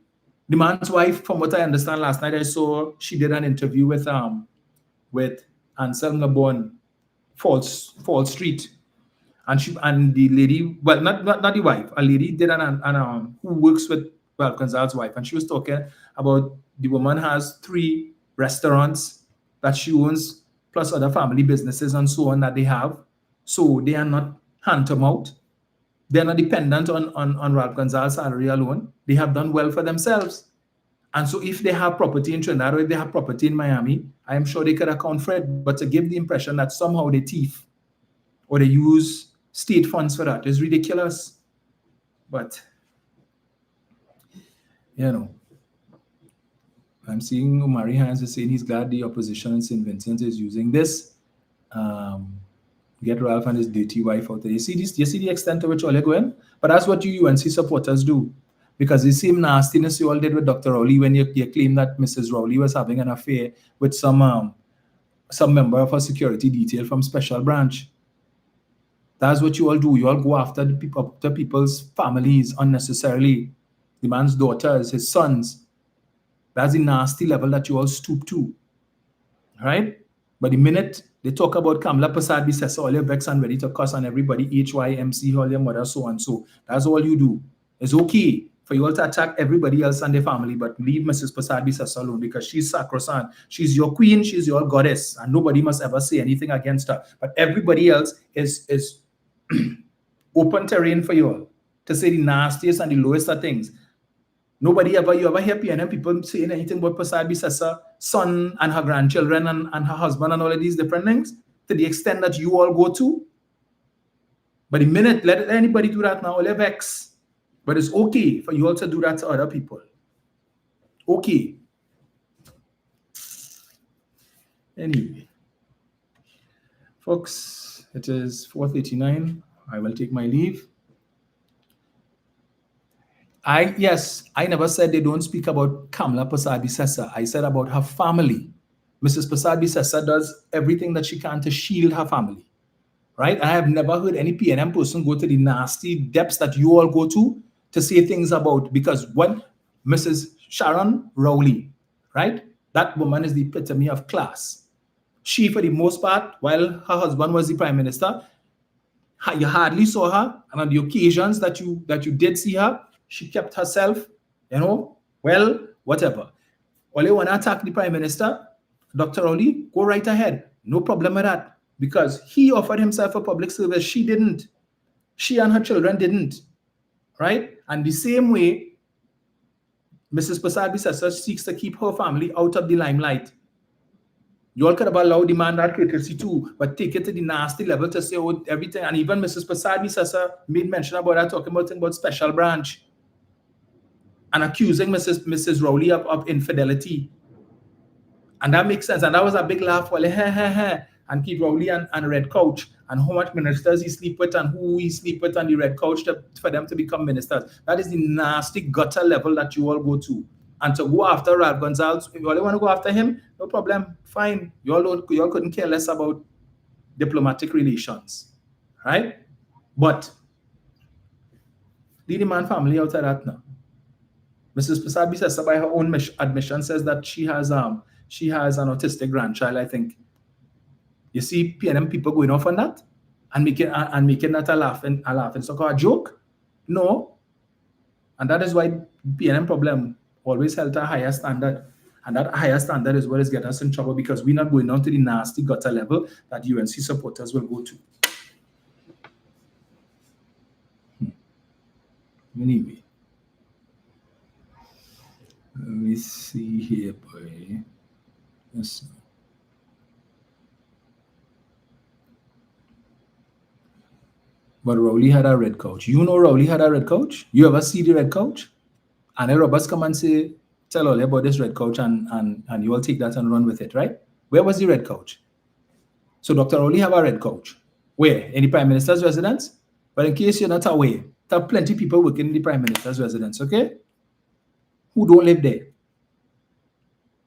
the man's wife, from what I understand, last night I saw she did an interview with Anselm Nabon, Fall Street, and the lady, well, not the wife, a lady did who works with Ralph Gonzalez's wife, and she was talking about the woman has 3 restaurants that she owns, plus other family businesses and so on that they have. So they are not hand to mouth. They're not dependent on Ralph Gonzalez's salary alone. They have done well for themselves. And so if they have property in Trinidad or if they have property in Miami, I am sure they could account for it. But to give the impression that somehow they thief or they use state funds for that is ridiculous. But, I'm seeing Omari Hines is saying he's glad the opposition in St. Vincent is using this. Get Ralph and his dirty wife out there. You see the extent to which all are going? But that's what you UNC supporters do. Because the same nastiness you all did with Dr. Rowley when you claimed that Mrs. Rowley was having an affair with some member of her security detail from Special Branch. That's what you all do. You all go after the people's families unnecessarily. The man's daughters, his sons. That's the nasty level that you all stoop to. All right? But the minute they talk about Kamla Prasad Bisesa, all your vex and ready to cuss on everybody, HYMC, all your mother, so and so. That's all you do. It's okay for you all to attack everybody else and their family, but leave Mrs. Prasad Bisesa alone because she's sacrosanct. She's your queen, she's your goddess, and nobody must ever say anything against her. But everybody else is open terrain for you all to say the nastiest and the lowest of things. You ever hear PNM people saying anything about Prasad Bisesa's son and her grandchildren and her husband and all of these different things to the extent that you all go to? But the minute, let anybody do that now, they're vex. But it's okay for you all to do that to other people. Okay. Anyway. Folks, it is 4:39. I will take my leave. I never said they don't speak about Kamla Prasad Bisesa. I said about her family. Mrs. Prasad Bisesa does everything that she can to shield her family, right? I have never heard any PNM person go to the nasty depths that you all go to say things about, because when Mrs. Sharon Rowley, right? That woman is the epitome of class. She, for the most part, while her husband was the prime minister, you hardly saw her, and on the occasions that you did see her, she kept herself, well, whatever. All you want to attack the Prime Minister, Dr. Rowley, go right ahead. No problem with that. Because he offered himself for public service. She didn't. She and her children didn't. Right? And the same way, Mrs. Prasad Bisesa seeks to keep her family out of the limelight. You all could have allowed the man that courtesy too, but take it to the nasty level to say everything. And even Mrs. Prasad Sasa made mention about that, talking about special branch and accusing Mrs. Rowley of infidelity. And that makes sense. And that was a big laugh. Well, and Keith Rowley and Red Couch, and how much ministers he sleep with and who he sleep with on the Red Couch for them to become ministers. That is the nasty gutter level that you all go to. And to go after Ralph Gonzalez, if you all want to go after him, no problem, fine. You all couldn't care less about diplomatic relations, right? But leave the man family out of that now. Mrs. Prasad Bisesa, by her own admission, says that she has an autistic grandchild, I think. You see PNM people going off on that and making that a laughing so-called a joke? No. And that is why PNM problem always held a higher standard. And that higher standard is what is getting us in trouble, because we're not going down to the nasty gutter level that UNC supporters will go to. Anyway. Let me see here, boy. Yes. But Rowley had a red couch. You know Rowley had a red couch? You ever see the red couch? And then Roberts come and say, tell all about this red couch, and you all take that and run with it, right? Where was the red couch? So Dr. Rowley have a red couch. Where? In the Prime Minister's residence? But in case you're not aware, there are plenty of people working in the Prime Minister's residence, okay? Who don't live there.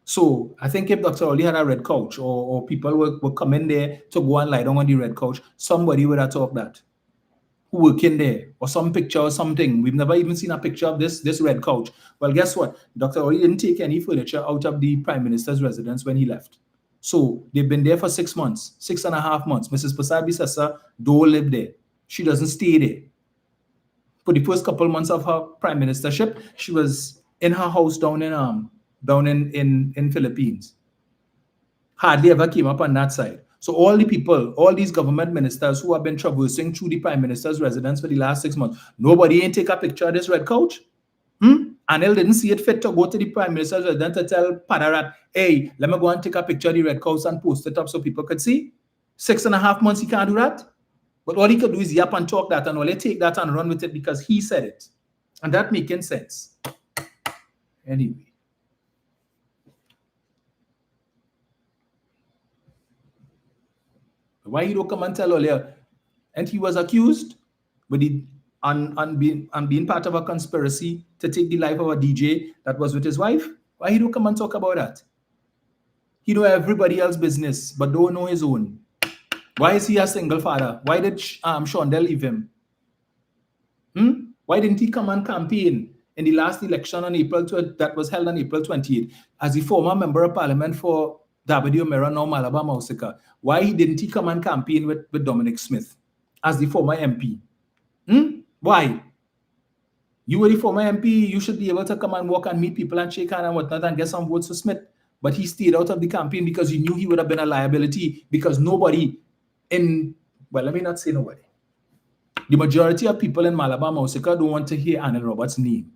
So I think if Dr. Rowley had a red couch, or people would come in there to go and lie down on the red couch, somebody would have talked that. Who work in there, or some picture or something. We've never even seen a picture of this red couch. Well, guess what? Dr. Rowley didn't take any furniture out of the Prime Minister's residence when he left. So they've been there for 6 months, 6.5 months. Mrs. Prasad Bisesa don't live there. She doesn't stay there. For the first couple months of her prime ministership, she was in her house down in Philippines. Hardly ever came up on that side. So all the people, all these government ministers who have been traversing through the Prime Minister's residence for the last 6 months, nobody ain't take a picture of this red couch. Anil didn't see it fit to go to the Prime Minister's residence to tell Padarat, hey, let me go and take a picture of the red couch and post it up so people could see. 6.5 months, he can't do that. But all he could do is yap and talk that, and all he take that and run with it because he said it. And that making sense. Anyway. Why he don't come and tell earlier? And he was accused with being part of a conspiracy to take the life of a DJ that was with his wife. Why he don't come and talk about that? He know everybody else's business, but don't know his own. Why is he a single father? Why did Shondell leave him? Why didn't he come and campaign in the last election on that was held on April 28th as the former member of parliament for W. O'Meara, now Malabar Mausika? Why didn't he come and campaign with Dominic Smith as the former MP? Why? You were the former MP, you should be able to come and walk and meet people and shake hands and whatnot and get some votes for Smith. But he stayed out of the campaign because he knew he would have been a liability, because nobody let me not say nobody. The majority of people in Malabar Mausika don't want to hear Anil Roberts' name.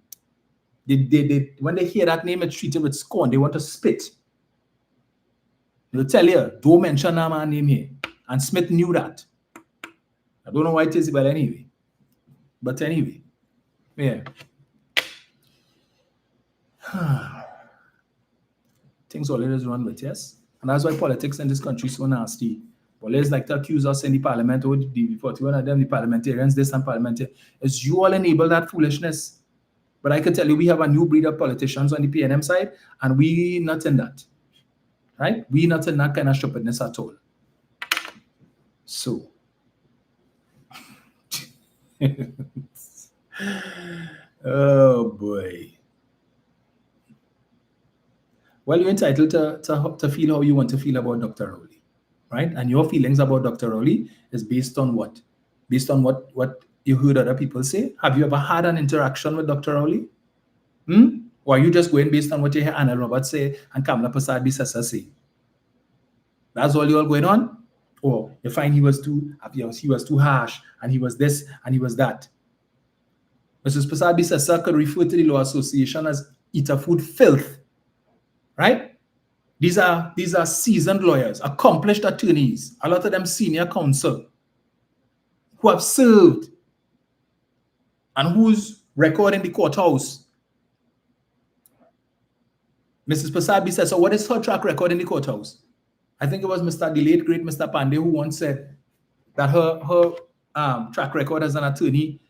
They when they hear that name, it's treated with scorn. They want to spit. They'll tell you, don't mention that man's name here. And Smith knew that. I don't know why it is, but anyway. Yeah. Things always run with, yes? And that's why politics in this country is so nasty. Always like to accuse us in the parliament, or the 41 of them, the parliamentarians, this and parliamentarians. It's you all enable that foolishness. But I can tell you, we have a new breed of politicians on the PNM side, and we not in that. Right? We not in that kind of stupidness at all. So. Oh boy. Well, you're entitled to feel how you want to feel about Dr. Rowley, right? And your feelings about Dr. Rowley is based on what? Based on what you heard other people say? Have you ever had an interaction with Dr. Rowley? Or are you just going based on what you hear Anil Roberts say and Kamala Prasad Bisesa say? That's all you all going on? Or you find he was too harsh, and he was this, and he was that. Mrs. Prasad Bisesa could refer to the Law Association as eater food filth, right? These are seasoned lawyers, accomplished attorneys, a lot of them senior counsel, who have served and whose record in the courthouse. Mrs. Prasad says, so what is her track record in the courthouse? I think it was the late great Mr. Pandey who once said that her track record as an attorney,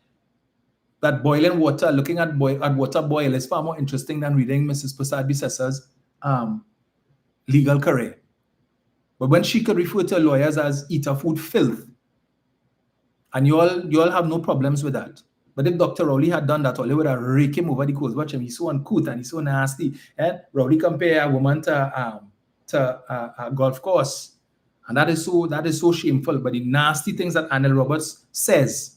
that boiling water, looking at water boil is far more interesting than reading Mrs. Prasad Bissessa's legal career. But when she could refer to lawyers as eater food filth, and you all have no problems with that. But if Dr. Rowley had done that, all they would have raked him over the coals. Watch him, he's so uncouth and he's so nasty. And Rowley compare a woman to a golf course. And that is so shameful. But the nasty things that Anil Roberts says,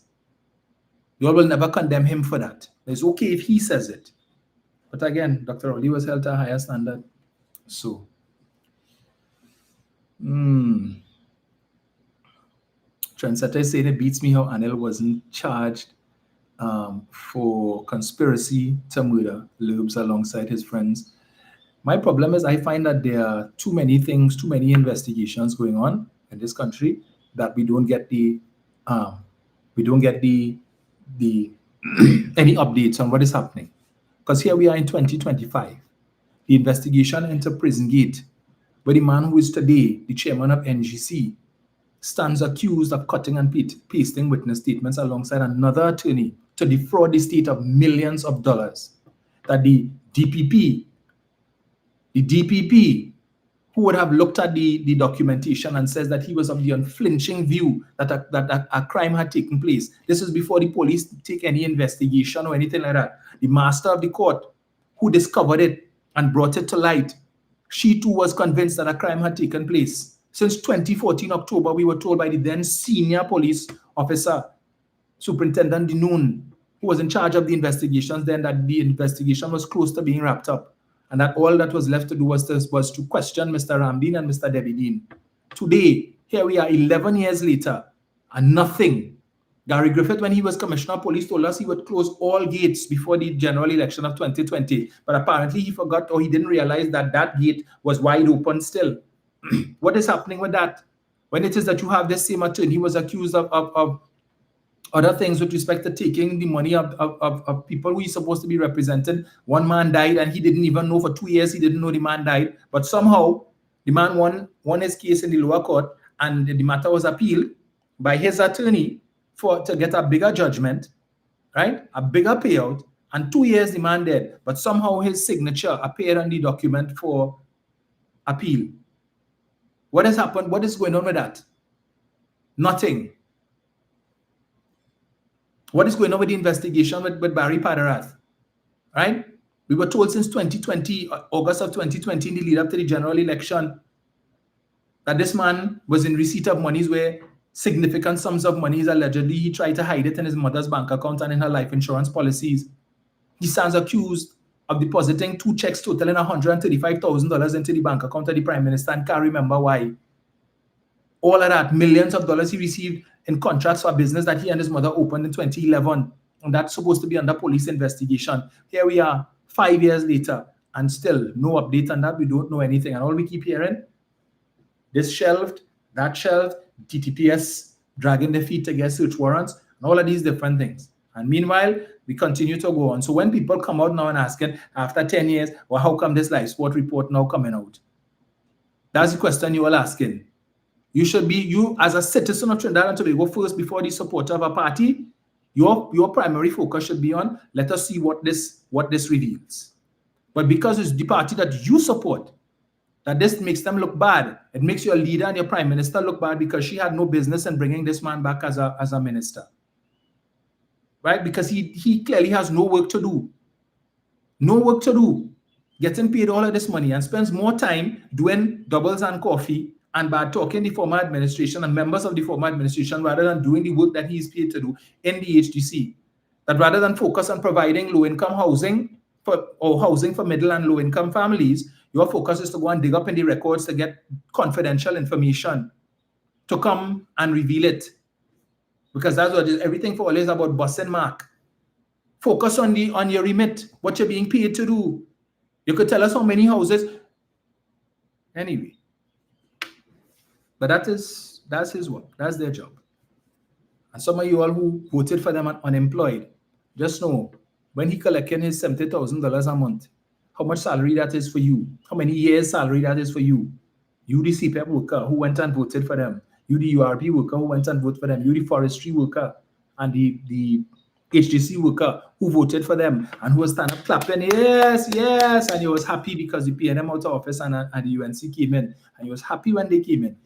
you all will never condemn him for that. It's okay if he says it. But again, Dr. Rowley was held to a higher standard. So, Trendsetter is saying it beats me how Anil wasn't charged for conspiracy to murder Lurbs alongside his friends. My problem is I find that there are too many things, too many investigations going on in this country that we don't get the any updates on what is happening. Because here we are in 2025, the investigation into Prison Gate, where the man who is today the chairman of NGC stands accused of cutting and pasting witness statements alongside another attorney to defraud the state of millions of dollars. That the DPP, who would have looked at the documentation and says that he was of the unflinching view that a crime had taken place. This is before the police take any investigation or anything like that. The master of the court who discovered it and brought it to light, she too was convinced that a crime had taken place. Since 2014 October, we were told by the then senior police officer, Superintendent Dinoon, who was in charge of the investigations then, that the investigation was close to being wrapped up. And that all that was left to do was to question Mr. Ramdeen and Mr. Debbie Dean. Today, here we are 11 years later, and nothing. Gary Griffith, when he was Commissioner of Police, told us he would close all gates before the general election of 2020. But apparently he forgot, or he didn't realize that that gate was wide open still. What is happening with that? When it is that you have this same attorney, he was accused of other things with respect to taking the money of people who he's supposed to be representing. One man died and he didn't even know for 2 years, he didn't know the man died. But somehow the man won his case in the lower court, and the matter was appealed by his attorney to get a bigger judgment, right? A bigger payout. And 2 years the man dead, but somehow his signature appeared on the document for appeal. What has happened? What is going on with that? Nothing. What is going on with the investigation with Barry Padarath? Right? We were told since 2020, August of 2020, in the lead up to the general election, that this man was in receipt of monies where significant sums of monies allegedly he tried to hide it in his mother's bank account and in her life insurance policies. He stands accused of depositing 2 checks totaling $135,000 into the bank account of the Prime Minister and can't remember why. All of that, millions of dollars he received in contracts for business that he and his mother opened in 2011. And that's supposed to be under police investigation. Here we are 5 years later and still no update on that. We don't know anything. And all we keep hearing, this shelved, that shelved, TTPS dragging their feet to get search warrants, and all of these different things. And meanwhile, we continue to go on. So when people come out now and asking, after 10 years, well, how come this live sport report now coming out? That's the question you are asking. You should be, you as a citizen of Trinidad and Tobago first, before the supporter of a party, your primary focus should be on, let us see what this reveals. But because it's the party that you support, that this makes them look bad. It makes your leader and your prime minister look bad because she had no business in bringing this man back as a minister. Right? Because he clearly has no work to do. No work to do. Getting paid all of this money and spends more time doing doubles and coffee and bad talking the former administration and members of the former administration rather than doing the work that he is paid to do in the HDC. That rather than focus on providing low-income housing for middle and low-income families, your focus is to go and dig up in the records to get confidential information to come and reveal it. Because that's what it is. Everything for all is about bus and mark. Focus on your remit, what you're being paid to do. You could tell us how many houses. Anyway, but that's his work. That's their job. And some of you all who voted for them unemployed, just know when he collecting his $70,000 a month, how much salary that is for you, how many years salary that is for you. You the CPEP worker who went and voted for them, you the URP worker who went and voted for them, you the forestry worker and the HGC worker who voted for them and who was standing up clapping, yes, yes, and he was happy because the PNM out of office and the UNC came in, and he was happy when they came in.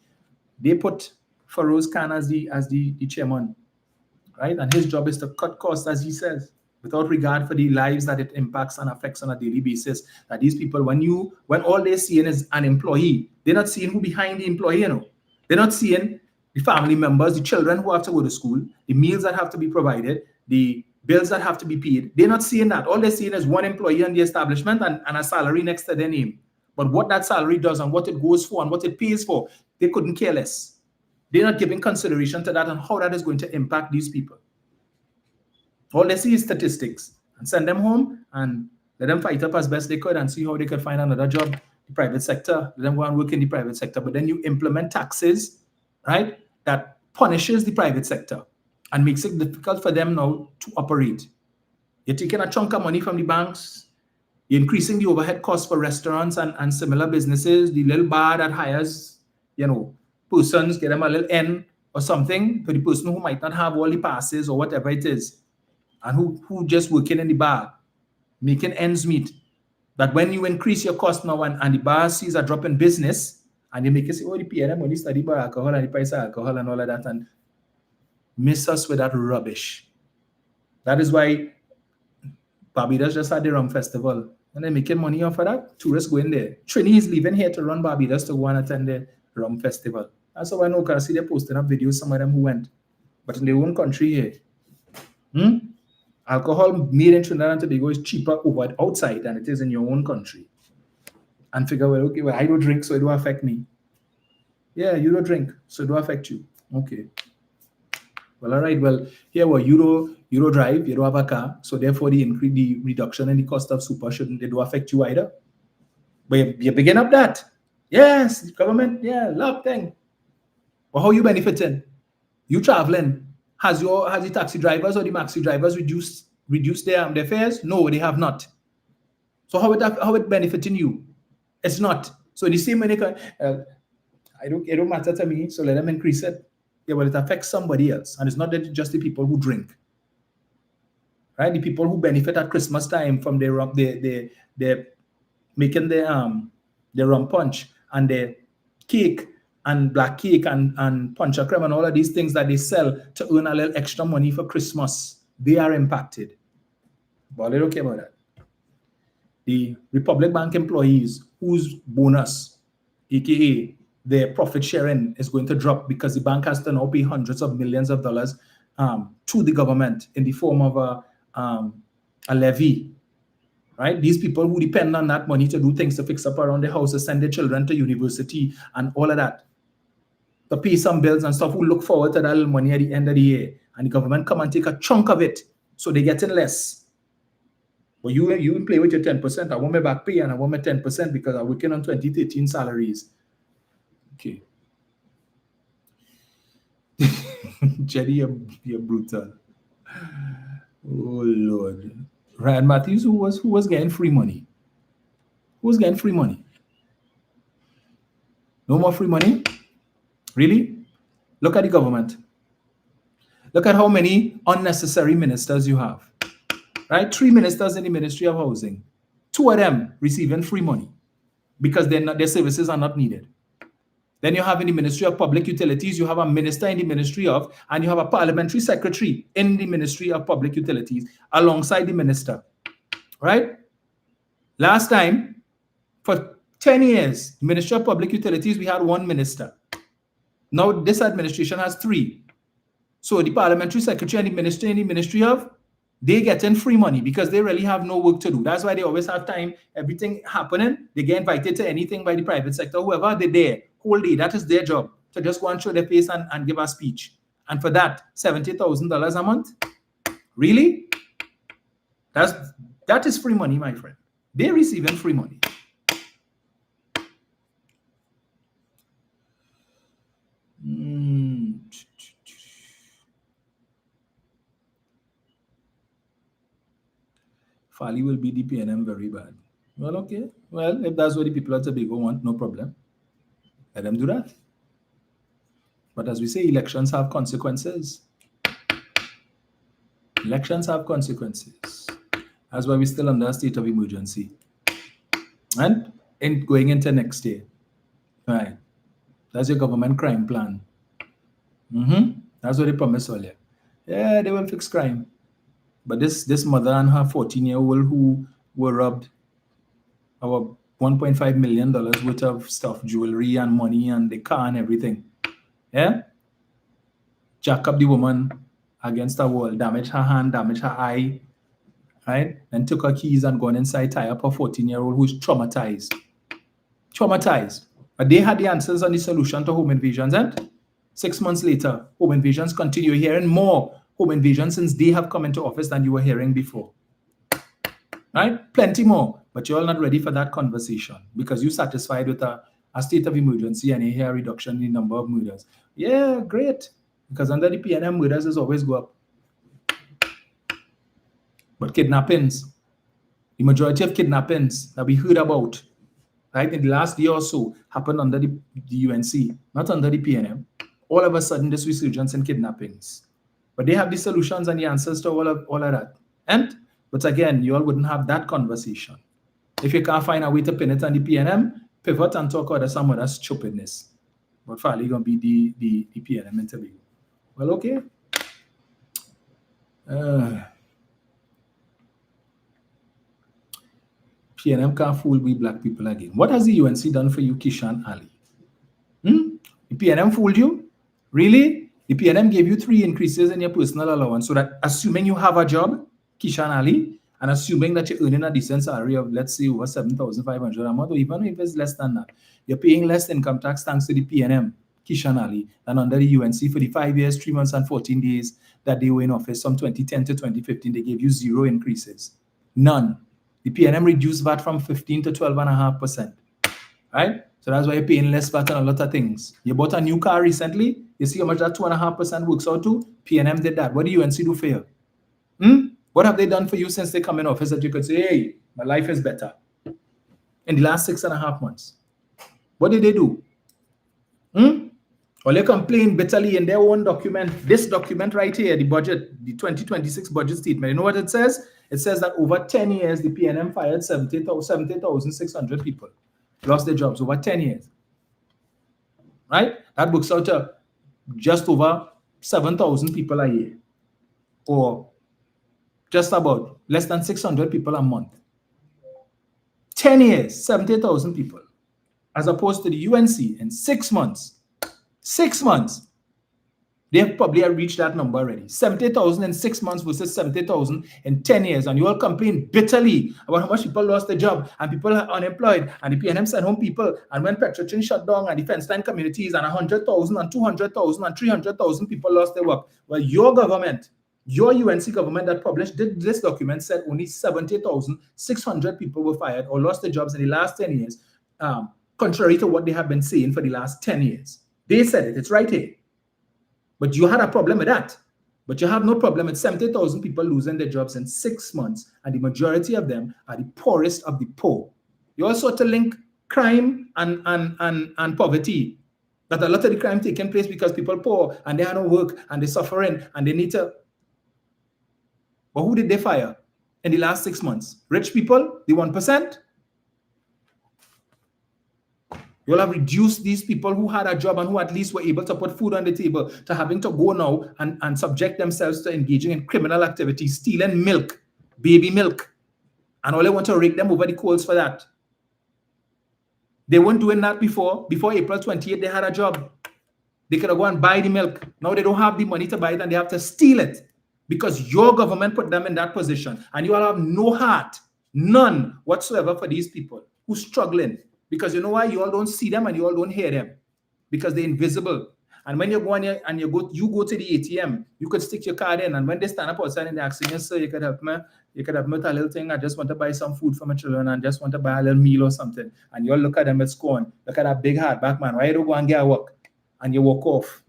They put Feroz Khan as the chairman, right? And his job is to cut costs, as he says, without regard for the lives that it impacts and affects on a daily basis. That these people, when all they're seeing is an employee, they're not seeing who behind the employee, you know. They're not seeing the family members, the children who have to go to school, the meals that have to be provided, the bills that have to be paid. They're not seeing that. All they're seeing is one employee in the establishment and a salary next to their name. But what that salary does and what it goes for and what it pays for, they couldn't care less. They're not giving consideration to that and how that is going to impact these people. All they see is statistics and send them home and let them fight up as best they could and see how they could find another job in the private sector. Let them go and work in the private sector. But then you implement taxes, right, that punishes the private sector and makes it difficult for them now to operate. You're taking a chunk of money from the banks. You're increasing the overhead costs for restaurants and similar businesses. The little bar that hires, persons, get them a little N or something for the person who might not have all the passes or whatever it is, and who just working in the bar, making ends meet. That when you increase your cost now and the bar sees a drop in business, and they make it say, oh, the PNM only study bar alcohol and the price of alcohol and all of that, and miss us with that rubbish. That is why Barbados just had the rum festival, and they're making money off of that. Tourists going there. Trini is leaving here to run Barbados to go and attend the rum festival. That's how I know, because I see they're posting up videos, some of them who went. But in their own country here, alcohol made in Trinidad and Tobago is cheaper outside than it is in your own country. And figure, well, I don't drink, so it don't affect me. Yeah, you don't drink, so it don't affect you. Okay. Well, all right. Well, here you don't drive, you don't have a car, so therefore the reduction in the cost of super they don't affect you either. But you begin up that. Yes, government, yeah, love thing. But how you benefiting? You traveling. Has the taxi drivers or the maxi drivers reduced their fares? No, they have not. So how it benefiting you? It's not. So the same way it don't matter to me, so let them increase it. Yeah, well, it affects somebody else. And it's not just the people who drink. Right? The people who benefit at Christmas time from their rum, they're making their rum punch and their cake and black cake and puncha creme and all of these things that they sell to earn a little extra money for Christmas. They are impacted. But they don't care about that. The Republic Bank employees whose bonus, aka their profit sharing, is going to drop because the bank has to now pay hundreds of millions of dollars to the government in the form of a levy. Right? These people who depend on that money to do things, to fix up around their houses, send their children to university and all of that, to pay some bills and stuff, who look forward to that little money at the end of the year, and the government come and take a chunk of it, so they're getting less. But you play with your 10%. I want my back pay and I want my 10% because I'm working on 2013 salaries. Okay. Jenny, you're brutal. Oh Lord. Ryan Matthews, who was getting free money? Who was getting free money? No more free money? Really? Look at the government. Look at how many unnecessary ministers you have. Right? 3 ministers in the Ministry of Housing. 2 of them receiving free money because their services are not needed. Then you have in the Ministry of Public Utilities, you have a minister in the Ministry of, and you have a parliamentary secretary in the Ministry of Public Utilities alongside the minister. Right? Last time, for 10 years, the Ministry of Public Utilities, we had 1 minister. Now this administration has 3. So the parliamentary secretary and the minister in the Ministry of, they get in free money because they really have no work to do. That's why they always have time, everything happening. They get invited to anything by the private sector, whoever they're there, whole day. That is their job, to just go and show their face and give a speech. And for that, $70,000 a month? Really? That is free money, my friend. They're receiving free money. Fali will be the PNM very bad. Well, okay. Well, if that's what the people of Tobago want, no problem. Let them do that. But as we say, elections have consequences. Elections have consequences. That's why we're still under a state of emergency. And going into next year. Right. That's your government crime plan. That's what they promised earlier. Yeah, they will fix crime. But this mother and her 14-year-old who were robbed our $1.5 million worth of stuff, jewelry and money and the car and everything. Yeah? Jack up the woman against the wall, damage her hand, damage her eye, right? Then took her keys and gone inside, tie up a 14-year-old who's traumatized. Traumatized. But they had the answers and the solution to home invasions, and 6 months later, home invasions continue. Hearing more home invasions since they have come into office than you were hearing before. Right? Plenty more. But you're all not ready for that conversation because you're satisfied with a state of emergency and you hear a reduction in the number of murders. Yeah, great. Because under the PNM, murders is always go up. But kidnappings, the majority of kidnappings that we heard about, right, in the last year or so, happened under the UNC, not under the PNM. All of a sudden, this resurgence in kidnappings. But they have the solutions and the answers to all of that. But again, you all wouldn't have that conversation. If you can't find a way to pin it on the PNM, pivot and talk about some of that stupidness. But finally, going to be the PNM interview. Well, okay. PNM can't fool we black people again. What has the UNC done for you, Kishan Ali? The PNM fooled you? Really? The PNM gave you 3 increases in your personal allowance so that assuming you have a job, Kishan Ali, and assuming that you're earning a decent salary of, let's say, over 7,500 a month, or even if it's less than that, you're paying less income tax thanks to the PNM, Kishan Ali, than under the UNC for the 5 years, 3 months, and 14 days that they were in office from 2010 to 2015. They gave you 0 increases. None. The PNM reduced VAT from 15 to 12.5%. Right? So that's why you're paying less VAT on a lot of things. You bought a new car recently. You see how much that 2.5% works out to? PNM did that. What do UNC do for you? What have they done for you since they come in office that you could say, hey, my life is better? In the last 6.5 months. What did they do? Or they complain bitterly in their own document. This document right here, the budget, the 2026 budget statement. You know what it says? It says that over 10 years, the PNM fired 70,600 people. Lost their jobs over 10 years. Right? That works out to just over 7,000 people a year. Or just about less than 600 people a month. 10 years, 70,000 people. As opposed to the UNC in 6 months. 6 months. They have probably reached that number already. 70,000 in 6 months versus 70,000 in 10 years. And you all complain bitterly about how much people lost their job and people are unemployed and the PNM sent home people. And when Petrochin shut down and the fence-line communities and 100,000 and 200,000 and 300,000 people lost their work. Well, your government, your UNC government that published this document said only 70,600 people were fired or lost their jobs in the last 10 years, contrary to what they have been saying for the last 10 years. They said it. It's right here. But you had a problem with that. But you have no problem with 70,000 people losing their jobs in 6 months, and the majority of them are the poorest of the poor. You also have to link crime and poverty. That a lot of the crime taking place because people are poor and they have no work and they're suffering and they need to. But who did they fire in the last 6 months? Rich people, the 1%. You'll have reduced these people who had a job and who at least were able to put food on the table to having to go now and subject themselves to engaging in criminal activities, stealing milk, baby milk. And all they want to rake them over the coals for that. They weren't doing that before. Before April 28th, they had a job. They could have gone and buy the milk. Now they don't have the money to buy it and they have to steal it because your government put them in that position. And you all have no heart, none whatsoever for these people who's struggling. Because you know why? You all don't see them and you all don't hear them. Because they're invisible. And when you go in here and you go to the ATM, you could stick your card in. And when they stand up outside and they're asking you, sir, you could help me with a little thing. I just want to buy some food for my children and just want to buy a little meal or something. And you all look at them with scorn. Look at that big heart back man. Why you don't go and get a work? And you walk off.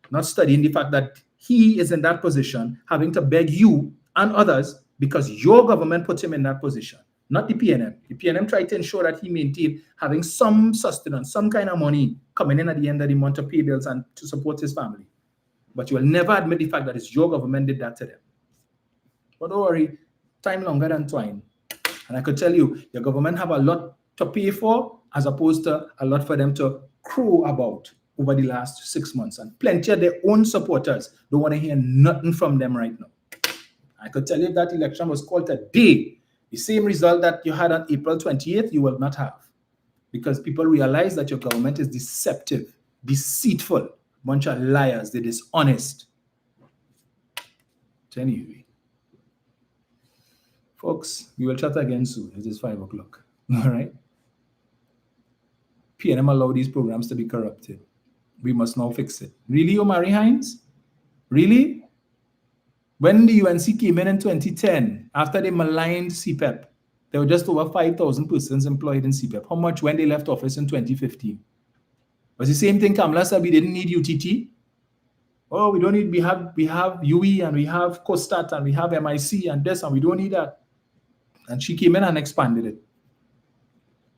Not studying the fact that he is in that position, having to beg you and others because your government put him in that position, not the PNM. The PNM tried to ensure that he maintained having some sustenance, some kind of money coming in at the end of the month to pay bills and to support his family. But you will never admit the fact that it's your government did that to them. But don't worry, time longer than twine. And I could tell you, your government have a lot to pay for as opposed to a lot for them to crow about over the last 6 months. And plenty of their own supporters don't want to hear nothing from them right now. I could tell you if that election was called today, the same result that you had on April 28th, you will not have. Because people realize that your government is deceptive, deceitful, bunch of liars, they're dishonest. Anyway, folks, we will chat again soon. It is 5 o'clock. All right? PNM allow these programs to be corrupted. We must now fix it. Really, Omari Hines? Really? When the UNC came in 2010, after they maligned CPEP, there were just over 5,000 persons employed in CPEP. How much when they left office in 2015? Was the same thing Kamala said we didn't need UTT? Oh, we don't need, we have UE and we have COSTAT and we have MIC and this and we don't need that. And she came in and expanded it.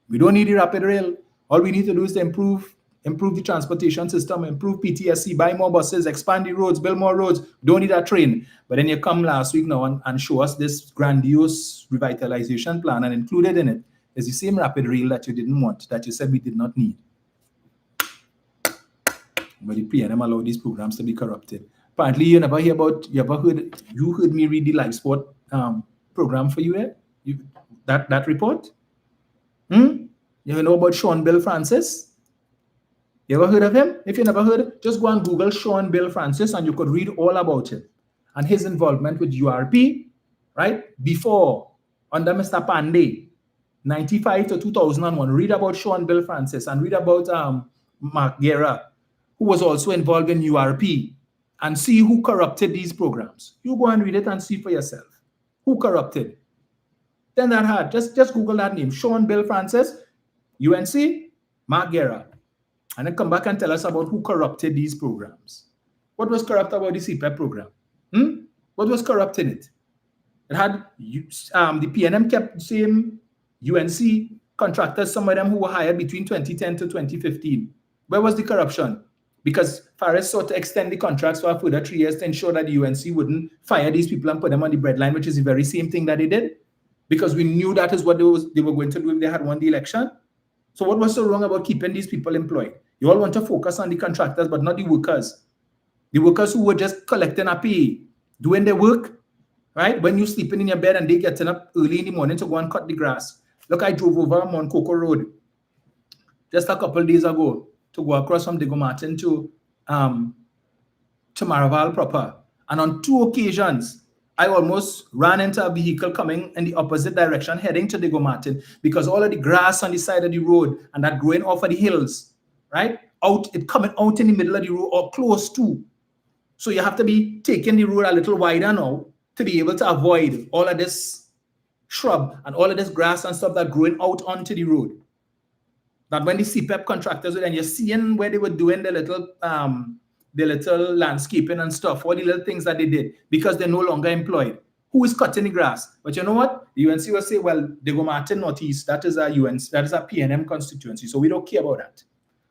We don't need the rapid rail. All we need to do is to improve the transportation system, improve PTSC, buy more buses, expand the roads, build more roads. Don't need a train. But then you come last week now and show us this grandiose revitalization plan, and included in it is the same rapid rail that you didn't want, that you said we did not need. But the PNM allowed these programs to be corrupted. Apparently, you never hear about, you heard me read the live sport program for you, eh? That report? You know about Sean Bill Francis? You ever heard of him? If you never heard, just go and Google Sean Bill Francis and you could read all about him and his involvement with URP, right? Before, under Mr. Pandey, 95 to 2001. Read about Sean Bill Francis and read about Mark Guerra, who was also involved in URP, and see who corrupted these programs. You go and read it and see for yourself. Who corrupted? Then that hard. Just Google that name. Sean Bill Francis, UNC, Mark Guerra. And then come back and tell us about who corrupted these programs. What was corrupt about the CPEP program? What was corrupt in it? It had, the PNM kept the same UNC contractors, some of them who were hired between 2010 to 2015. Where was the corruption? Because Faris sought to extend the contracts for a further 3 years to ensure that the UNC wouldn't fire these people and put them on the breadline, which is the very same thing that they did. Because we knew that is what they were going to do if they had won the election. So what was so wrong about keeping these people employed? You all want to focus on the contractors, but not the workers. The workers who were just collecting a pay, doing their work, right? When you're sleeping in your bed and they getting up early in the morning to go and cut the grass. Look, I drove over Moncoko Road just a couple of days ago to go across from Diego Martin to Maraval proper. And on 2 occasions, I almost ran into a vehicle coming in the opposite direction, heading to Diego Martin, because all of the grass on the side of the road and that growing off of the hills, right? It coming out in the middle of the road or close to. So you have to be taking the road a little wider now to be able to avoid all of this shrub and all of this grass and stuff that growing out onto the road. That when the CPEP contractors were, and you're seeing where they were doing the little landscaping and stuff, all the little things that they did, because they're no longer employed. Who is cutting the grass? But you know what? The UNC will say, well, Diego Martin Northeast, that is a UNC, that is a PNM constituency, so we don't care about that.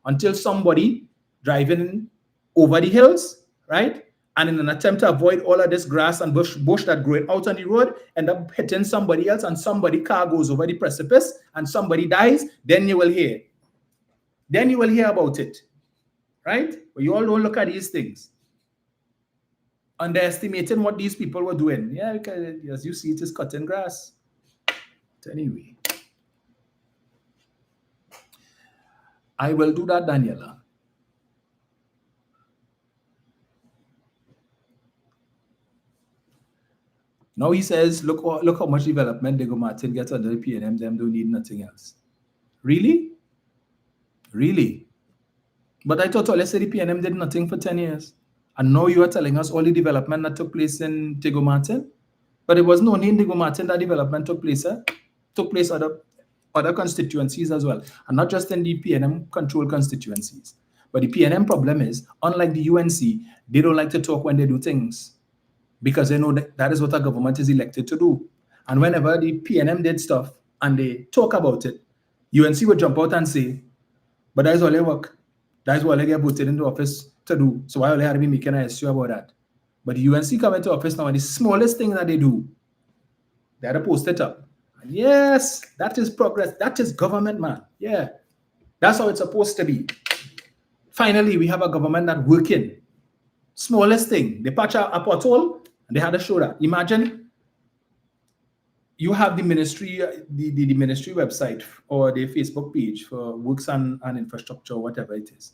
Until somebody driving over the hills, right? And in an attempt to avoid all of this grass and bush that growing out on the road, end up hitting somebody else, and somebody car goes over the precipice and somebody dies, then you will hear. Then you will hear about it, right? But you all don't look at these things. Underestimating what these people were doing. Yeah, because as you see, it is cutting grass. But anyway. I will do that, Daniela. Now he says, look how much development Diego Martin gets under the PNM, them don't need nothing else. Really? Really? But I thought let's say the PNM did nothing for 10 years. And now you are telling us all the development that took place in Diego Martin. But it wasn't only in Diego Martin that development took place. Took place other constituencies as well. And not just in the PNM controlled constituencies. But the PNM problem is, unlike the UNC, they don't like to talk when they do things. because they know that is what a government is elected to do. And whenever the PNM did stuff and they talk about it, UNC would jump out and say, but that is all they work. That is what they get voted into office to do. So why are they had to be making an issue about that? But the UNC come into office now, and the smallest thing that they do, they had to post it up. And yes, that is progress. That is government, man. Yeah. That's how it's supposed to be. Finally, we have a government that working. Smallest thing. They patch a pothole and they had to show that. Imagine you have the ministry, the ministry website or the Facebook page for works and infrastructure, whatever it is,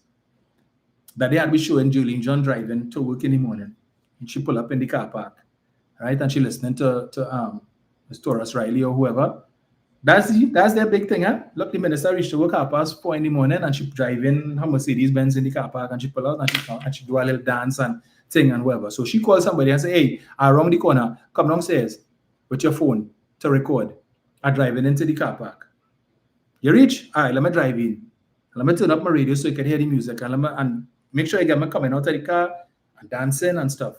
that they had to be showing Jolene John driving to work in the morning. And she pull up in the car park, right? And she listening to Taurus Riley or whoever. That's their big thing, huh? Look, the minister reached to work 4:30 in the morning and she driving her Mercedes Benz in the car park and she pull out and she do a little dance and thing and whatever. So she calls somebody and say, hey, around the corner, come downstairs with your phone to record. I'm driving into the car park. You reach? All right, let me drive in. Let me turn up my radio so you can hear the music and make sure I get me coming out of the car and dancing and stuff.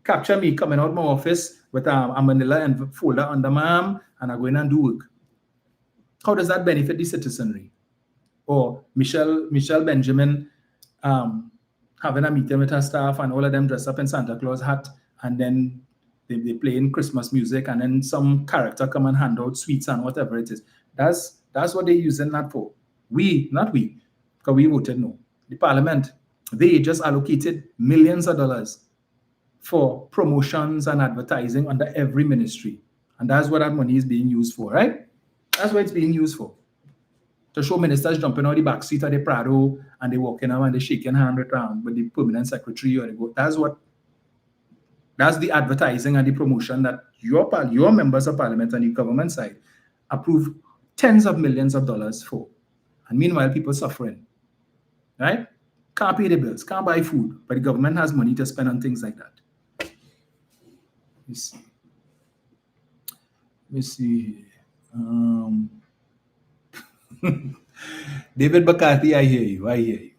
Capture me coming out of my office with a manila and folder under my arm and I go in and do work. How does that benefit the citizenry? Or Michelle Benjamin having a meeting with her staff and all of them dressed up in Santa Claus hat and then they play in Christmas music and then some character come and hand out sweets and whatever it is. That's what they're using that for. Not we, because we voted no. The parliament, they just allocated millions of dollars for promotions and advertising under every ministry. And that's what that money is being used for, right? That's what it's being used for. To show ministers jumping out the back seat of the Prado and they walking out and they shaking hand with the permanent secretary or they go. That's the advertising and the promotion that your members of parliament and the government side approve tens of millions of dollars for. And meanwhile, people suffering, right? Can't pay the bills, can't buy food, but the government has money to spend on things like that. Let me see. David McCarthy, I hear you.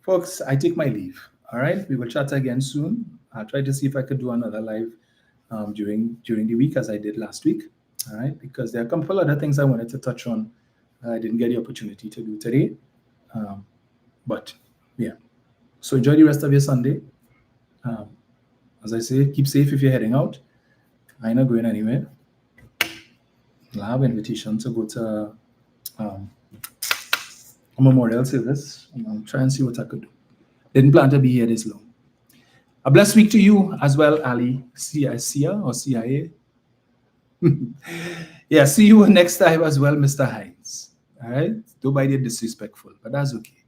Folks, I take my leave. All right, we will chat again soon. I'll try to see if I could do another live during the week as I did last week. All right, because there are a couple other things I wanted to touch on. I didn't get the opportunity to do today. But yeah, so enjoy the rest of your Sunday. As I say, keep safe if you're heading out. I'm not going anywhere. I'll have an invitation to go to a memorial service. I'll try and see what I could do. Didn't plan to be here this long. A blessed week to you as well, Ali. CIA or CIA? Yeah, see you next time as well, Mr. Hines. All right? Don't be disrespectful, but that's okay.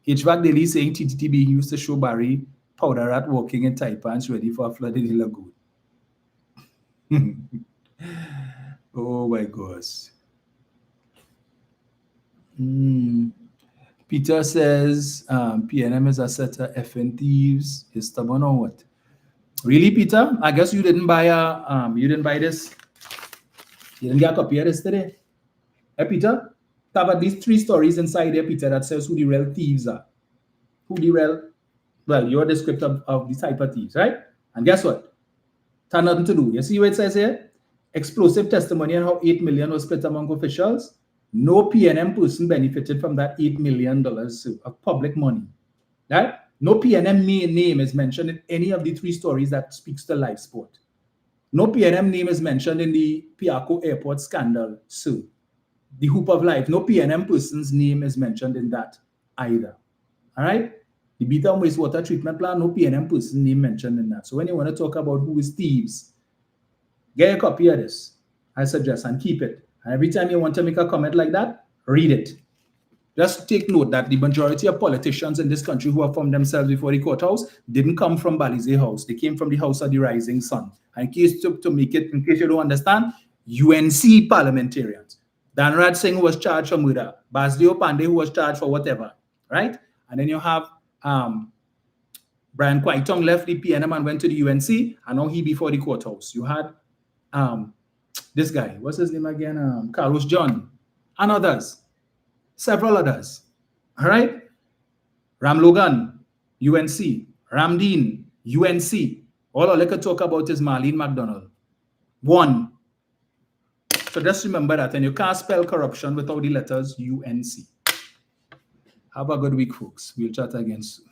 HVAC Daily saying TTT being used to show Barry powder rat walking in tight pants ready for a flood in the lagoon. Oh my gosh. Peter says PNM is a set of effing thieves. Is stubborn or what? Really, Peter? I guess you didn't buy this. You didn't get a copy of this today. Hey, Peter? Have at least 3 stories inside there, Peter, that says who the real thieves are. Well, you're descriptive of the type of thieves, right? And guess what? It had nothing to do. You see what it says here? Explosive testimony on how $8 million was split among officials. No PNM person benefited from that $8 million of public money. Right? No PNM name is mentioned in any of the 3 stories that speaks to live sport. No PNM name is mentioned in the Piarco Airport scandal, so the Hoop of Life. No PNM person's name is mentioned in that either. All right? The Beta Wastewater Treatment Plant, no PNM person's name mentioned in that. So when you want to talk about who is thieves, get a copy of this, I suggest, and keep it. And every time you want to make a comment like that, read it. Just take note that the majority of politicians in this country who have formed themselves before the courthouse didn't come from Balize House. They came from the House of the Rising Sun. And in case you don't understand, UNC parliamentarians. Dhanraj Singh was charged for murder. Basdeo Pandey who was charged for whatever, right? And then you have Brian Kwaitong left the PNM and went to the UNC, and now he before the courthouse. You had this guy, what's his name again? Carlos John, and others, several others. All right, Ram Logan, UNC, Ramdeen, UNC. All I can talk about is Marlene McDonald. 1. So just remember that, and you can't spell corruption without the letters UNC. Have a good week, folks. We'll chat again soon.